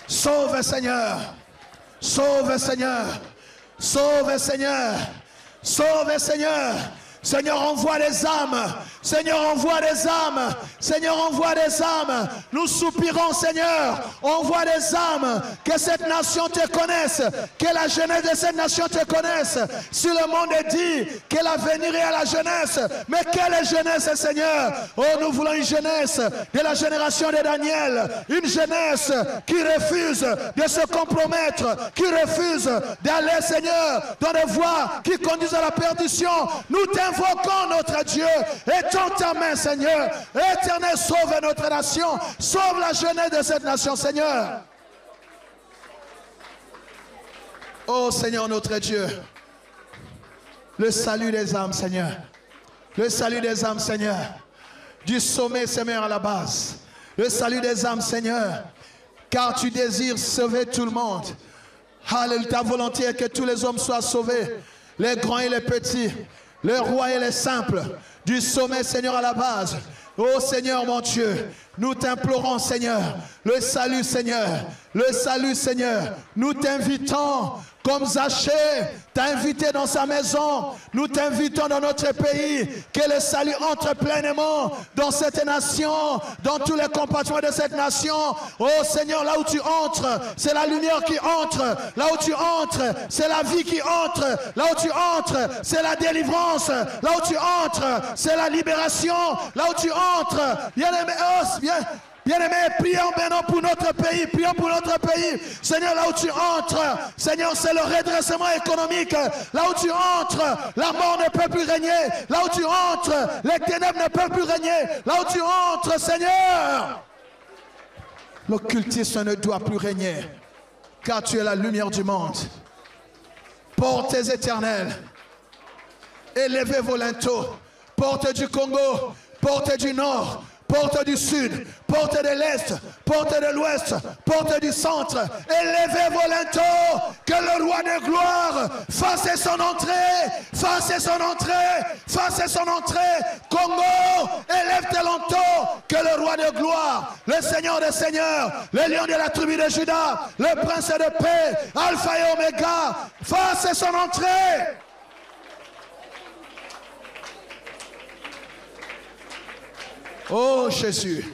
Sauve, Seigneur. Sauve, Seigneur. Sauve, Seigneur. Sauve, Seigneur. Seigneur, envoie les âmes. Seigneur, envoie des âmes. Seigneur, envoie des âmes. Nous soupirons, Seigneur. Envoie des âmes. Que cette nation te connaisse. Que la jeunesse de cette nation te connaisse. Si le monde est dit que l'avenir est à la jeunesse. Mais quelle est jeunesse, Seigneur? Oh, nous voulons une jeunesse de la génération de Daniel. Une jeunesse qui refuse de se compromettre. Qui refuse d'aller, Seigneur, dans des voies qui conduisent à la perdition. Nous t'invoquons, notre Dieu. Étends ta main, Seigneur. Éternel, sauve notre nation. Sauve la jeunesse de cette nation, Seigneur. Oh Seigneur, notre Dieu. Le salut des âmes, Seigneur. Le salut des âmes, Seigneur. Du sommet, Seigneur, à la base. Le salut des âmes, Seigneur. Car tu désires sauver tout le monde. Alléluia, ta volonté est que tous les hommes soient sauvés. Les grands et les petits. Les rois et les simples. Du sommet, Seigneur, à la base. Oh Seigneur, mon Dieu, nous t'implorons, Seigneur, le salut, Seigneur, le salut, Seigneur. Nous t'invitons, comme Zachée t'a invité dans sa maison, nous t'invitons dans notre pays, que le salut entre pleinement dans cette nation, dans tous les compartiments de cette nation. Oh Seigneur, là où tu entres, c'est la lumière qui entre. Là où tu entres, c'est la vie qui entre. Là où tu entres, c'est la délivrance. Là où tu entres, c'est la libération. Là où tu entres, bien-aimé, bien-aimé, prions maintenant pour notre pays, prions pour notre pays. Seigneur, là où tu entres, Seigneur, c'est le redressement économique. Là où tu entres, la mort ne peut plus régner. Là où tu entres, les ténèbres ne peuvent plus régner. Là où tu entres, Seigneur, l'occultisme ne doit plus régner, car tu es la lumière du monde. Portes éternelles, élevez vos linteaux, portes du Congo, portes du Nord, porte du sud, porte de l'est, porte de l'ouest, porte du centre. Élevez vos linteaux, que le roi de gloire fasse son entrée, fasse son entrée, fasse son entrée. Congo, élève tes linteaux, que le roi de gloire, le Seigneur des seigneurs, le lion de la tribu de Juda, le prince de paix, Alpha et Oméga, fasse son entrée. Oh Jésus,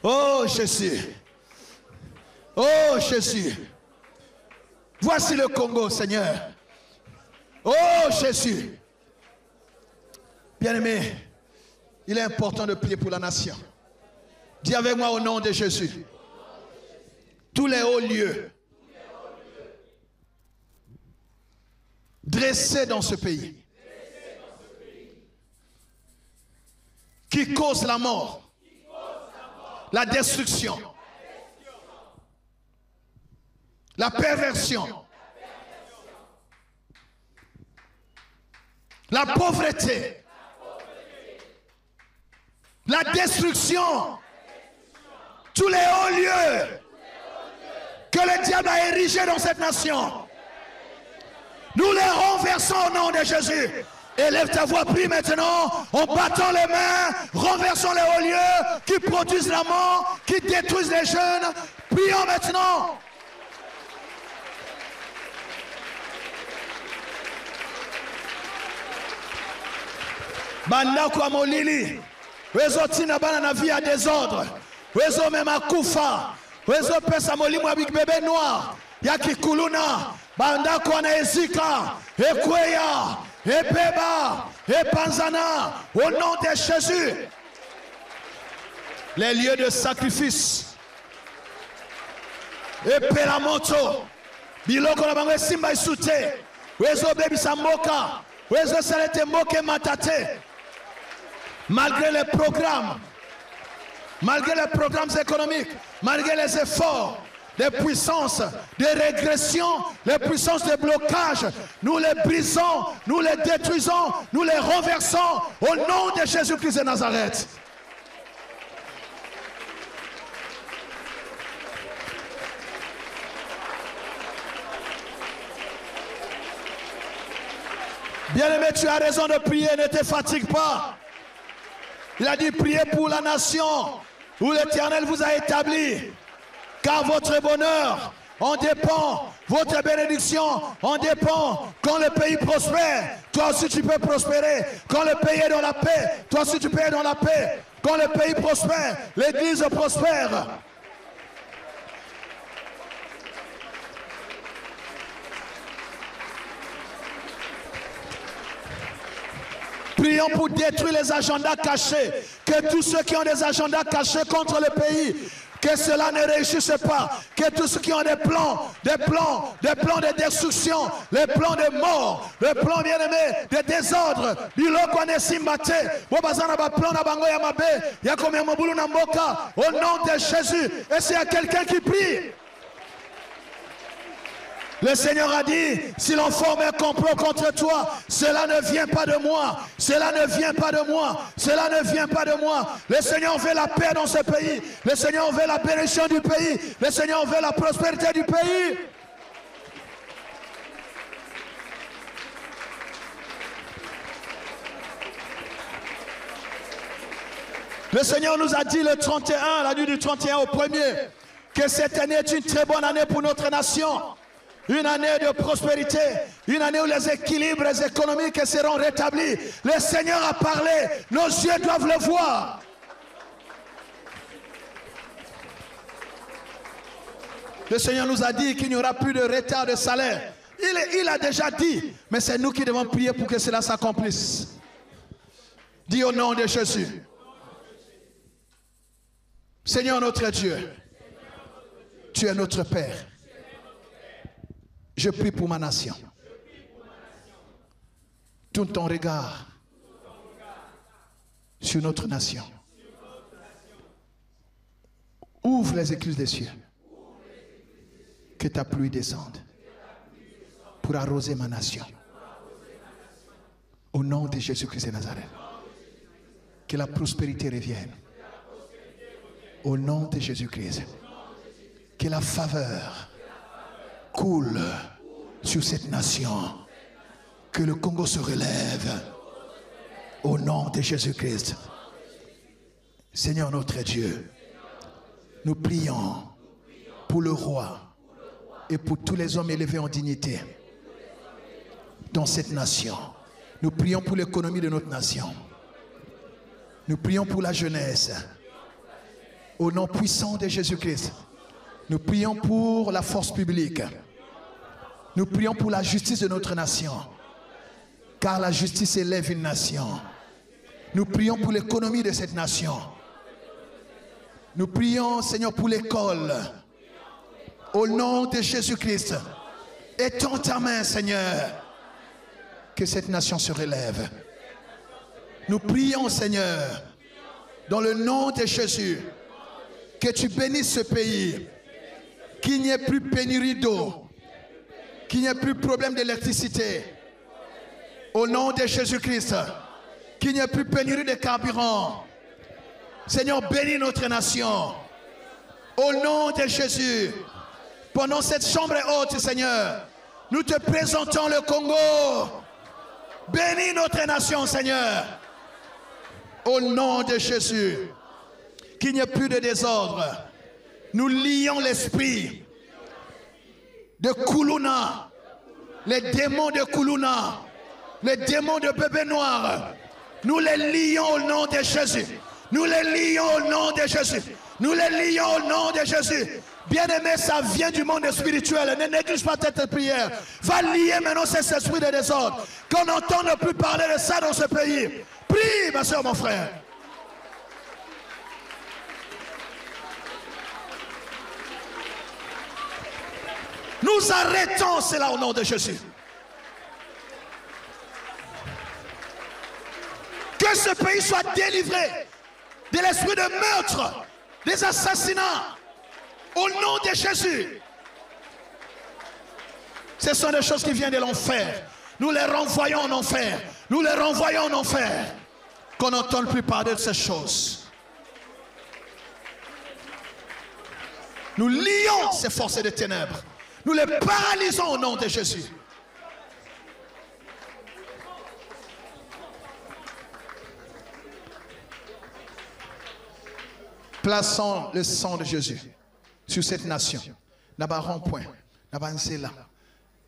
oh Jésus, oh Jésus, voici le Congo, Seigneur. Oh Jésus, bien-aimé, il est important de prier pour la nation. Dis avec moi au nom de Jésus, tous les hauts lieux dressés dans ce pays, qui cause la mort, la destruction, la perversion, la pauvreté, la destruction, tous les hauts lieux que le diable a érigés dans cette nation. Nous les renversons au nom de Jésus. Élève ta voix, prie maintenant, en battant les mains, renversons les hauts lieux qui produisent la mort, qui détruisent les jeunes. Prions maintenant. Banda kwa molili, wezo tina bana na vie à désordre, wezo mema kufa, wezo pesa molimu ya big bébé noir, ya kikuluna, banda kwa na ezika, ekweya, epeba, epanzana, au nom de Jésus. Les lieux de sacrifice, epelamoto, biloko na bango simba isute, wezo bebi samboka, wezo salete moke matate. Malgré les programmes économiques, malgré les efforts, les puissances de régression, les puissances de blocage, nous les brisons, nous les détruisons, nous les renversons au nom de Jésus-Christ de Nazareth. Bien-aimé, tu as raison de prier, ne te fatigue pas. Il a dit priez pour la nation où l'Éternel vous a établi. Car votre bonheur en dépend, votre bénédiction en dépend. Quand le pays prospère, toi aussi tu peux prospérer. Quand le pays est dans la paix, toi aussi tu peux être dans la paix. Quand le pays prospère, l'Église prospère. Prions pour détruire les agendas cachés. Que tous ceux qui ont des agendas cachés contre le pays, que cela ne réussisse pas. Que tous ceux qui ont des plans de destruction, les plans de mort, les plans bien-aimés de désordre, au nom de Jésus. Et s'il y a quelqu'un qui prie, le Seigneur a dit, si l'on forme un complot contre toi, cela ne vient pas de moi. Cela ne vient pas de moi. Cela ne vient pas de moi. Le Seigneur veut la paix dans ce pays. Le Seigneur veut la bénédiction du pays. Le Seigneur veut la prospérité du pays. Le Seigneur nous a dit le 31, la nuit du 31 au 1er, que cette année est une très bonne année pour notre nation. Une année de prospérité, une année où les équilibres économiques seront rétablis. Le Seigneur a parlé, nos yeux doivent le voir. Le Seigneur nous a dit qu'il n'y aura plus de retard de salaire. Il a déjà dit, mais c'est nous qui devons prier pour que cela s'accomplisse. Dis au nom de Jésus. Seigneur notre Dieu, tu es notre Père. Je prie pour ma nation. Tourne ton regard sur notre nation. Ouvre les écluses des cieux. Que ta pluie descende pour arroser ma nation. Au nom de Jésus-Christ de Nazareth. Que la prospérité revienne. Au nom de Jésus-Christ. Que la faveur coule sur cette nation. Que le Congo se relève. Au nom de Jésus-Christ. Seigneur notre Dieu, nous prions pour le roi et pour tous les hommes élevés en dignité dans cette nation. Nous prions pour l'économie de notre nation. Nous prions pour la jeunesse. Au nom puissant de Jésus-Christ. Nous prions pour la force publique. Nous prions pour la justice de notre nation. Car la justice élève une nation. Nous prions pour l'économie de cette nation. Nous prions, Seigneur, pour l'école. Au nom de Jésus-Christ. Étends ta main, Seigneur. Que cette nation se relève. Nous prions, Seigneur, dans le nom de Jésus, que tu bénisses ce pays. Qu'il n'y ait plus pénurie d'eau. Qu'il n'y ait plus de problème d'électricité. Au nom de Jésus-Christ. Qu'il n'y ait plus pénurie de carburant. Seigneur, bénis notre nation. Au nom de Jésus. Pendant cette chambre haute, Seigneur, nous te présentons le Congo. Bénis notre nation, Seigneur. Au nom de Jésus. Qu'il n'y ait plus de désordre. Nous lions l'esprit de Kuluna. Les démons de Kuluna. Les démons de bébé noir. Nous les lions au nom de Jésus. Nous les lions au nom de Jésus. Nous les lions au nom de Jésus. Bien-aimé, ça vient du monde spirituel. Ne néglige pas cette prière. Va lier maintenant cet esprit de désordre. Qu'on n'entende plus parler de ça dans ce pays. Prie, ma soeur, mon frère. Nous arrêtons cela au nom de Jésus. Que ce pays soit délivré de l'esprit de meurtre, des assassinats, au nom de Jésus. Ce sont des choses qui viennent de l'enfer. Nous les renvoyons en enfer. Nous les renvoyons en enfer. Qu'on n'entende plus parler de ces choses. Nous lions ces forces de ténèbres. Nous les paralysons au nom de Jésus. Plaçons le sang de Jésus sur cette nation. N'a-ba rond-point, n'a-ba nzela,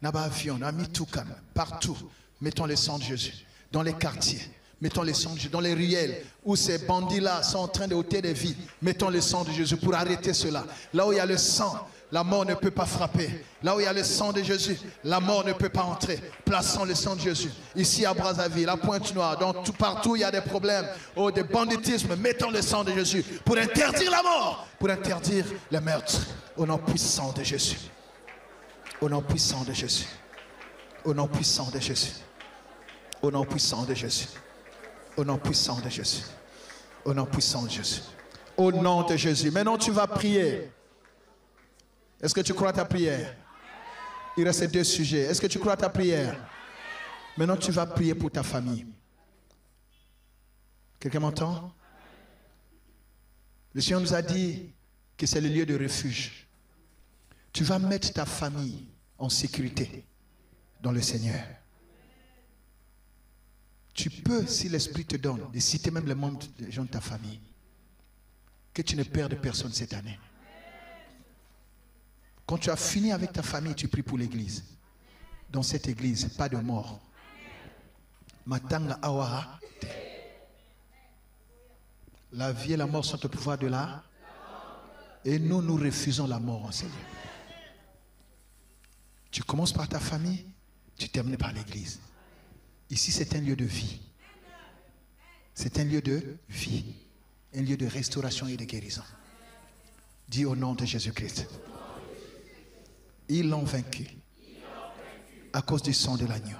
n'a-ba avion, n'a-ba mitoukan, partout. Mettons le sang de Jésus. Dans les quartiers, mettons le sang de Jésus. Dans les ruelles où ces bandits-là sont en train de ôter des vies, mettons le sang de Jésus pour arrêter cela. Là où il y a le sang, la mort ne peut pas frapper. Là où il y a le sang de Jésus, la mort ne peut pas entrer. Plaçons le sang de Jésus. Ici à Brazzaville, à Pointe-Noire, partout il y a des problèmes, de banditisme. Mettons le sang de Jésus pour interdire la mort, pour interdire le meurtre. Au nom puissant de Jésus. Au nom puissant de Jésus. Au nom puissant de Jésus. Au nom puissant de Jésus. Au nom puissant de Jésus. Au nom puissant de Jésus. Au nom de Jésus. Maintenant tu vas prier. Est-ce que tu crois à ta prière? Il reste 2 sujets. Est-ce que tu crois à ta prière? Maintenant, tu vas prier pour ta famille. Quelqu'un m'entend? Le Seigneur nous a dit que c'est le lieu de refuge. Tu vas mettre ta famille en sécurité dans le Seigneur. Tu peux, si l'Esprit te donne, de citer même les membres des gens de ta famille. Que tu ne perdes personne cette année. Quand tu as fini avec ta famille, tu pries pour l'église. Dans cette église, pas de mort. Matanga awara. La vie et la mort sont au pouvoir de là. Et nous, nous refusons la mort en Seigneur. Tu commences par ta famille, tu termines par l'église. Ici, c'est un lieu de vie. C'est un lieu de vie. Un lieu de restauration et de guérison. Dis au nom de Jésus-Christ. Ils l'ont vaincu à cause du sang de l'agneau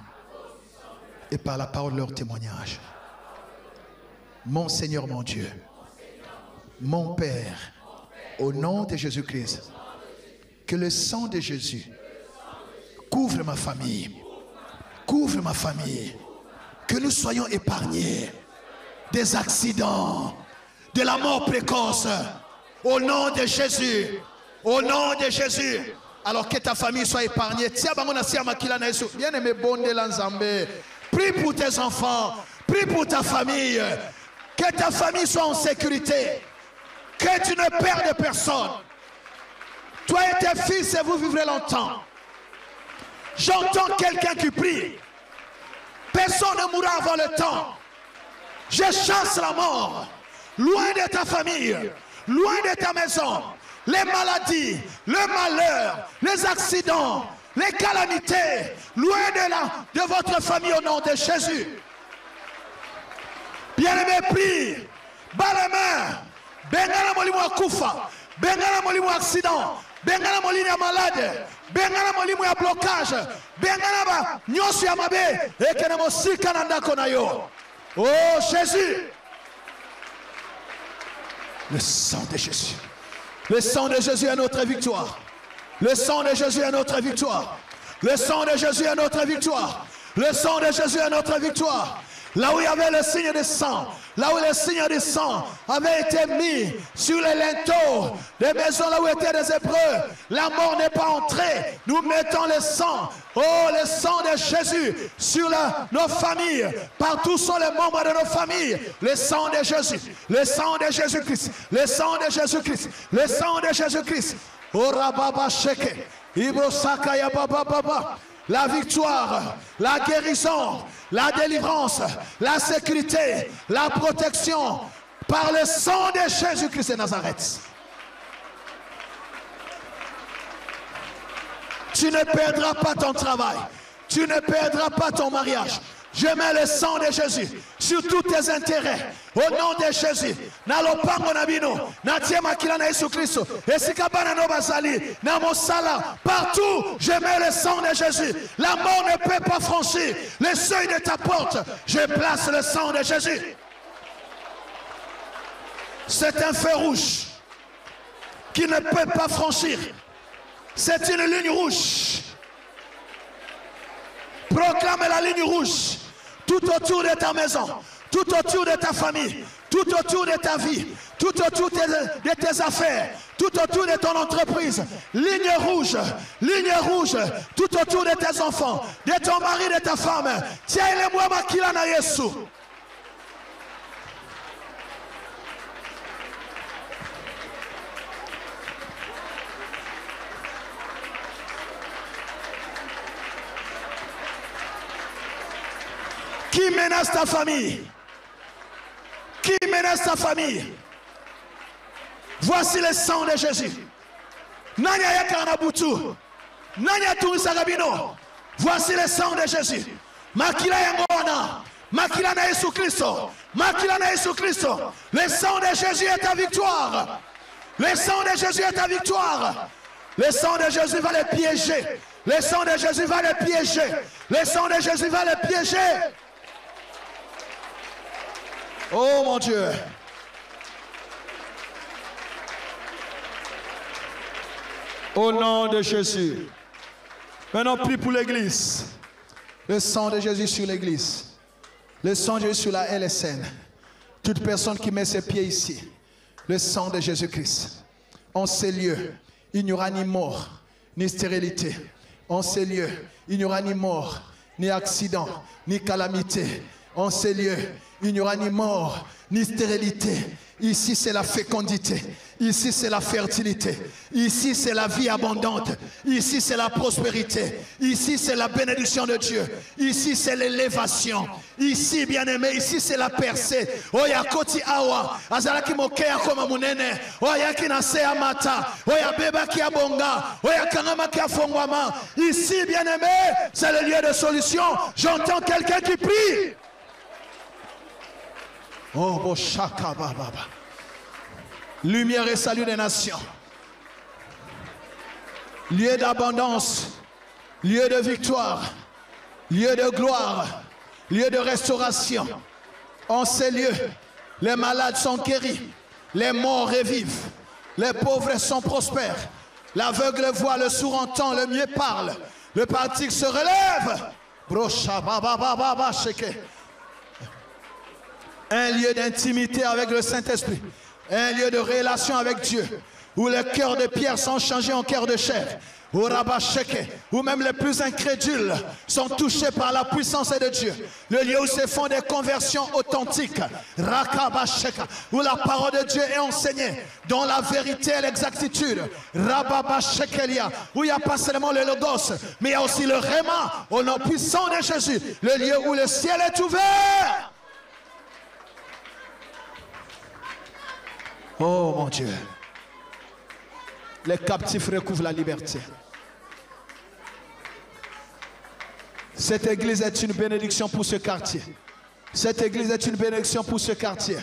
et par la parole de leur témoignage. Mon Seigneur, mon Dieu, mon Père, au nom de Jésus-Christ, que le sang de Jésus couvre ma famille, que nous soyons épargnés des accidents, de la mort précoce, au nom de Jésus, au nom de Jésus. Alors que ta famille soit épargnée. Bien-aimé, prie pour tes enfants. Prie pour ta famille. Que ta famille soit en sécurité. Que tu ne perdes personne. Toi et tes fils, et vous vivrez longtemps. J'entends quelqu'un qui prie. Personne ne mourra avant le temps. Je chasse la mort. Loin de ta famille. Loin de ta maison. Les maladies, le malheur, les accidents, les calamités, loin de votre famille au nom de Jésus. Bien-aimé, prie. Bas les mains. Bengala molimo akufa. Bengala molimo accident. Bengala molimo malade. Bengala molimo ya blocage. Bengala ba nyosu ya mabe. Ekene mosika na ndako na yo. Oh Jésus. Le sang de Jésus. Le sang de Jésus est notre victoire. Le sang de Jésus est notre victoire. Le sang de Jésus est notre victoire. Le sang de Jésus est notre victoire. là où il y avait le signe de sang, là où le signe de sang avait été mis sur les linteaux des maisons là où étaient des Hébreux, la mort n'est pas entrée. Nous mettons le sang, le sang de Jésus sur nos familles. Partout sont les membres de nos familles. Le sang de Jésus, le sang de Jésus-Christ, le sang de Jésus-Christ, le sang de Jésus-Christ. La victoire, la guérison, la délivrance, la sécurité, la protection par le sang de Jésus-Christ de Nazareth. Tu ne perdras pas ton travail, tu ne perdras pas ton mariage. Je mets le sang de Jésus sur tous tes intérêts. Au nom de Jésus. Partout, je mets le sang de Jésus. La mort ne peut pas franchir le seuil de ta porte. Je place le sang de Jésus. C'est un feu rouge qui ne peut pas franchir. C'est une ligne rouge. Proclame la ligne rouge tout autour de ta maison, tout autour de ta famille, tout autour de ta vie, tout autour de tes affaires, tout autour de ton entreprise. Ligne rouge, tout autour de tes enfants, de ton mari, de ta femme. Tiens, il est moi qui l'a na Yesu. Qui menace ta famille? Qui menace ta famille? Voici le sang de Jésus. Voici le sang de Jésus. Makila yangona, makila na Yesu Kristo, makila na Yesu Kristo. Le sang de Jésus est ta victoire. Le sang de Jésus est ta victoire. Le sang de Jésus va les piéger. Le sang de Jésus va les piéger. Le sang de Jésus va les piéger. Oh mon Dieu. Au nom de Jésus. Maintenant, prie pour l'église. Le sang de Jésus sur l'église. Le sang de Jésus sur la LSN. Toute personne qui met ses pieds ici. Le sang de Jésus-Christ. En ces lieux, il n'y aura ni mort, ni stérilité. En ces lieux, il n'y aura ni mort, ni accident, ni calamité. En ces lieux, il n'y aura ni mort, ni stérilité. Ici, c'est la fécondité. Ici, c'est la fertilité. Ici, c'est la vie abondante. Ici, c'est la prospérité. Ici, c'est la bénédiction de Dieu. Ici, c'est l'élévation. Ici, bien-aimé, ici, c'est la percée. Oya koti awa. Azalaki mokea koma munene. Oya kinasea mata. Oya beba kia bonga. Oya kangama kia fongwama. Ici, bien-aimé, c'est le lieu de solution. J'entends quelqu'un qui prie. Oh, Boshaka Baba. Lumière et salut des nations. Lieu d'abondance, lieu de victoire, lieu de gloire, lieu de restauration. En ces lieux, les malades sont guéris, les morts revivent, les pauvres sont prospères, l'aveugle voit, le sourd entend, le muet parle, le paralystique se relève. Brosha Baba Baba Sheke. Un lieu d'intimité avec le Saint-Esprit. Un lieu de relation avec Dieu. Où les cœurs de pierre sont changés en cœurs de chair. Où même les plus incrédules sont touchés par la puissance de Dieu. Le lieu où se font des conversions authentiques. Où la parole de Dieu est enseignée. Dont la vérité et l'exactitude. Où il n'y a pas seulement le logos. Mais il y a aussi le réma. Au nom puissant de Jésus. Le lieu où le ciel est ouvert. Oh mon Dieu. Les captifs recouvrent la liberté. Cette église est une bénédiction pour ce quartier. Cette église est une bénédiction pour ce quartier.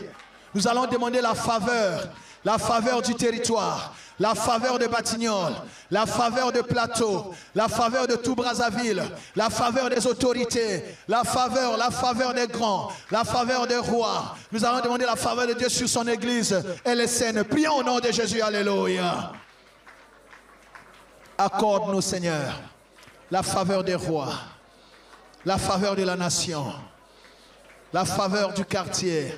Nous allons demander la faveur du territoire, la faveur de Batignolles, la faveur de Plateau, la faveur de tout Brazzaville, la faveur des autorités, la faveur des grands, la faveur des rois. Nous allons demander la faveur de Dieu sur son église et les scènes. Prions au nom de Jésus, alléluia. Accorde-nous, Seigneur, la faveur des rois, la faveur de la nation, la faveur du quartier,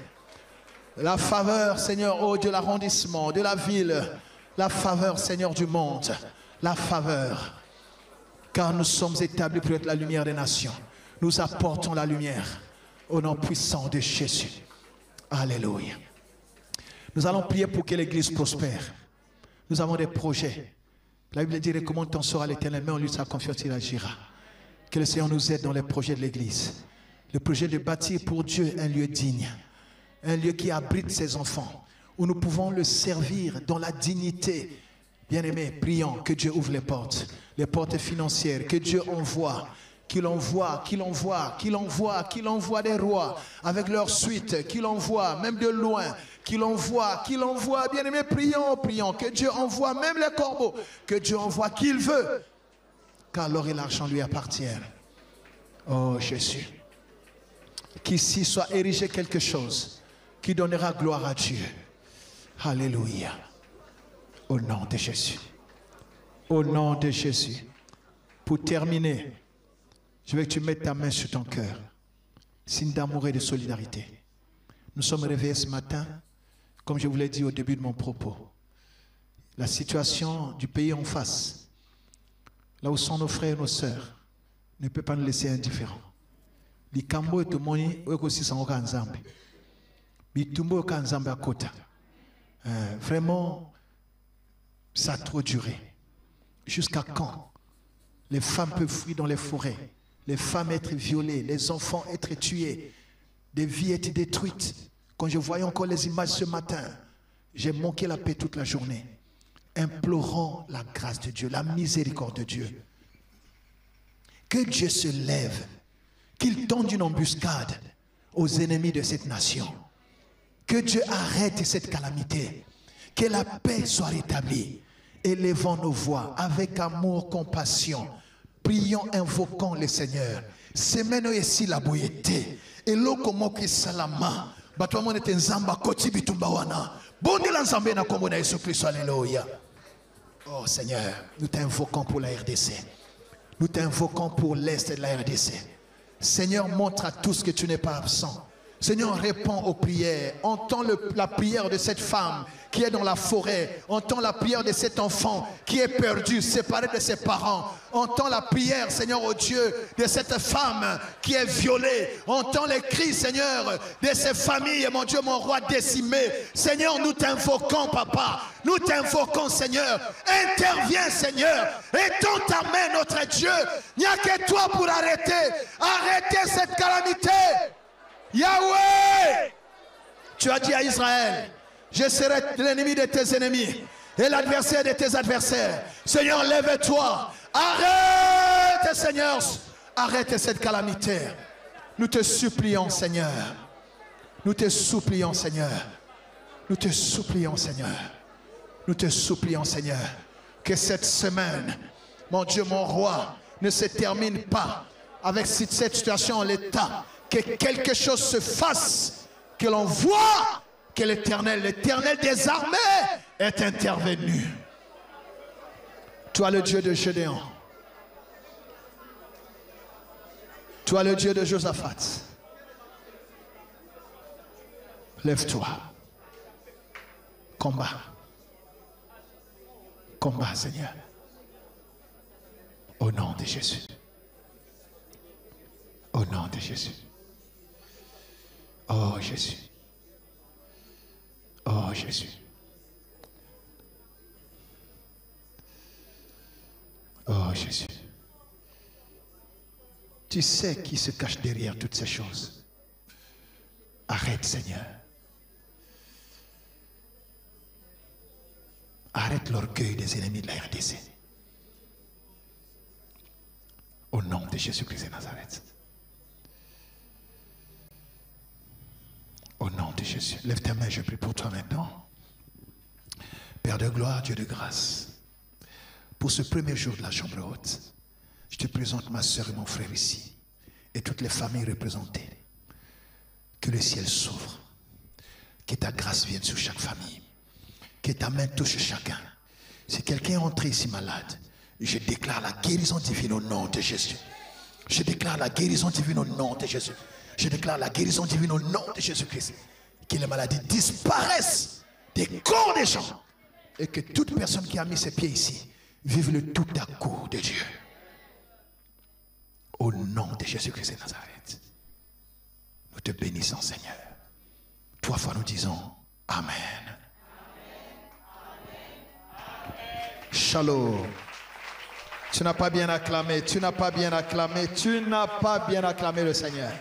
la faveur, Seigneur, oh, de l'arrondissement, de la ville, la faveur, Seigneur, du monde, la faveur. Car nous sommes établis pour être la lumière des nations. Nous apportons la lumière au nom puissant de Jésus. Alléluia. Nous allons prier pour que l'Église prospère. Nous avons des projets. La Bible dit, recommande ton sort à l'Éternel, mais en lui sa confiance, il agira. Que le Seigneur nous aide dans les projets de l'Église. Le projet de bâtir pour Dieu un lieu digne. Un lieu qui abrite ses enfants. Où nous pouvons le servir dans la dignité. Bien-aimés, prions que Dieu ouvre les portes financières, que Dieu envoie, qu'il envoie des rois avec leur suite, qu'il envoie même de loin, qu'il envoie, bien-aimés, prions, que Dieu envoie même les corbeaux, que Dieu envoie qu'il veut, car l'or et l'argent lui appartiennent. Oh Jésus, qu'ici soit érigé quelque chose qui donnera gloire à Dieu. Alléluia. Au nom de Jésus. Au nom de Jésus. Pour terminer, je veux que tu mettes ta main sur ton cœur. Signe d'amour et de solidarité. Nous sommes réveillés ce matin, comme je vous l'ai dit au début de mon propos. La situation du pays en face, là où sont nos frères et nos sœurs, ne peut pas nous laisser indifférents. Likambo et Tomoni, aussi sont au Kanzambi. Bitumbo au Kanzambi à Kota. Vraiment, ça a trop duré. Jusqu'à quand les femmes peuvent fuir dans les forêts, les femmes être violées, les enfants être tués, des vies être détruites. Quand je voyais encore les images ce matin, j'ai manqué la paix toute la journée, implorant la grâce de Dieu, la miséricorde de Dieu. Que Dieu se lève, qu'il tende une embuscade aux ennemis de cette nation. Que Dieu arrête cette calamité. Que la paix soit rétablie. Élevons nos voix avec amour, compassion. Prions, invoquons le Seigneur. Semeno esi la boyete. Eloko moki salama. Batwa monete nzamba koti bitumba wana. Bondi la nzambe na kombo na Yesu Christ. Alléluia. Oh Seigneur, nous t'invoquons pour la RDC. Nous t'invoquons pour l'Est de la RDC. Seigneur, montre à tous que tu n'es pas absent. Seigneur, réponds aux prières. Entends la prière de cette femme qui est dans la forêt. Entends la prière de cet enfant qui est perdu, séparé de ses parents. Entends la prière, Seigneur, oh Dieu, de cette femme qui est violée. Entends les cris, Seigneur, de ces familles, mon Dieu, mon roi, décimées. Seigneur, nous t'invoquons, Papa. Nous t'invoquons, Seigneur. Interviens, Seigneur. Étends ta main, notre Dieu. Il n'y a que toi pour arrêter cette calamité. Yahweh, tu as dit à Israël, je serai l'ennemi de tes ennemis et l'adversaire de tes adversaires. Seigneur, lève-toi. Arrête, Seigneur. Arrête cette calamité. Nous te supplions, Seigneur. Nous te supplions, Seigneur. Nous te supplions, Seigneur. Nous te supplions, Seigneur, que cette semaine, mon Dieu, mon roi, ne se termine pas avec cette situation en l'état. Que quelque chose se fasse, que l'on voit que l'Éternel des armées est intervenu. Toi le Dieu de Gédéon, toi le Dieu de Josaphat, lève-toi, combat, Seigneur, au nom de Jésus, au nom de Jésus. Oh Jésus. Oh Jésus. Oh Jésus. Tu sais qui se cache derrière toutes ces choses. Arrête, Seigneur. Arrête l'orgueil des ennemis de la RDC. Au nom de Jésus-Christ de Nazareth. Au nom de Jésus. Lève ta main, je prie pour toi maintenant. Père de gloire, Dieu de grâce, pour ce premier jour de la chambre haute, je te présente ma soeur et mon frère ici, et toutes les familles représentées. Que le ciel s'ouvre, que ta grâce vienne sur chaque famille, que ta main touche chacun. Si quelqu'un est entré ici malade, je déclare la guérison divine au nom de Jésus. Je déclare la guérison divine au nom de Jésus. Je déclare la guérison divine au nom de Jésus-Christ. Que les maladies disparaissent des corps des gens. Et que toute personne qui a mis ses pieds ici vive le tout à coup de Dieu. Au nom de Jésus-Christ de Nazareth. Nous te bénissons, Seigneur. 3 fois nous disons Amen. Shalom. Tu n'as pas bien acclamé, tu n'as pas bien acclamé, tu n'as pas bien acclamé le Seigneur.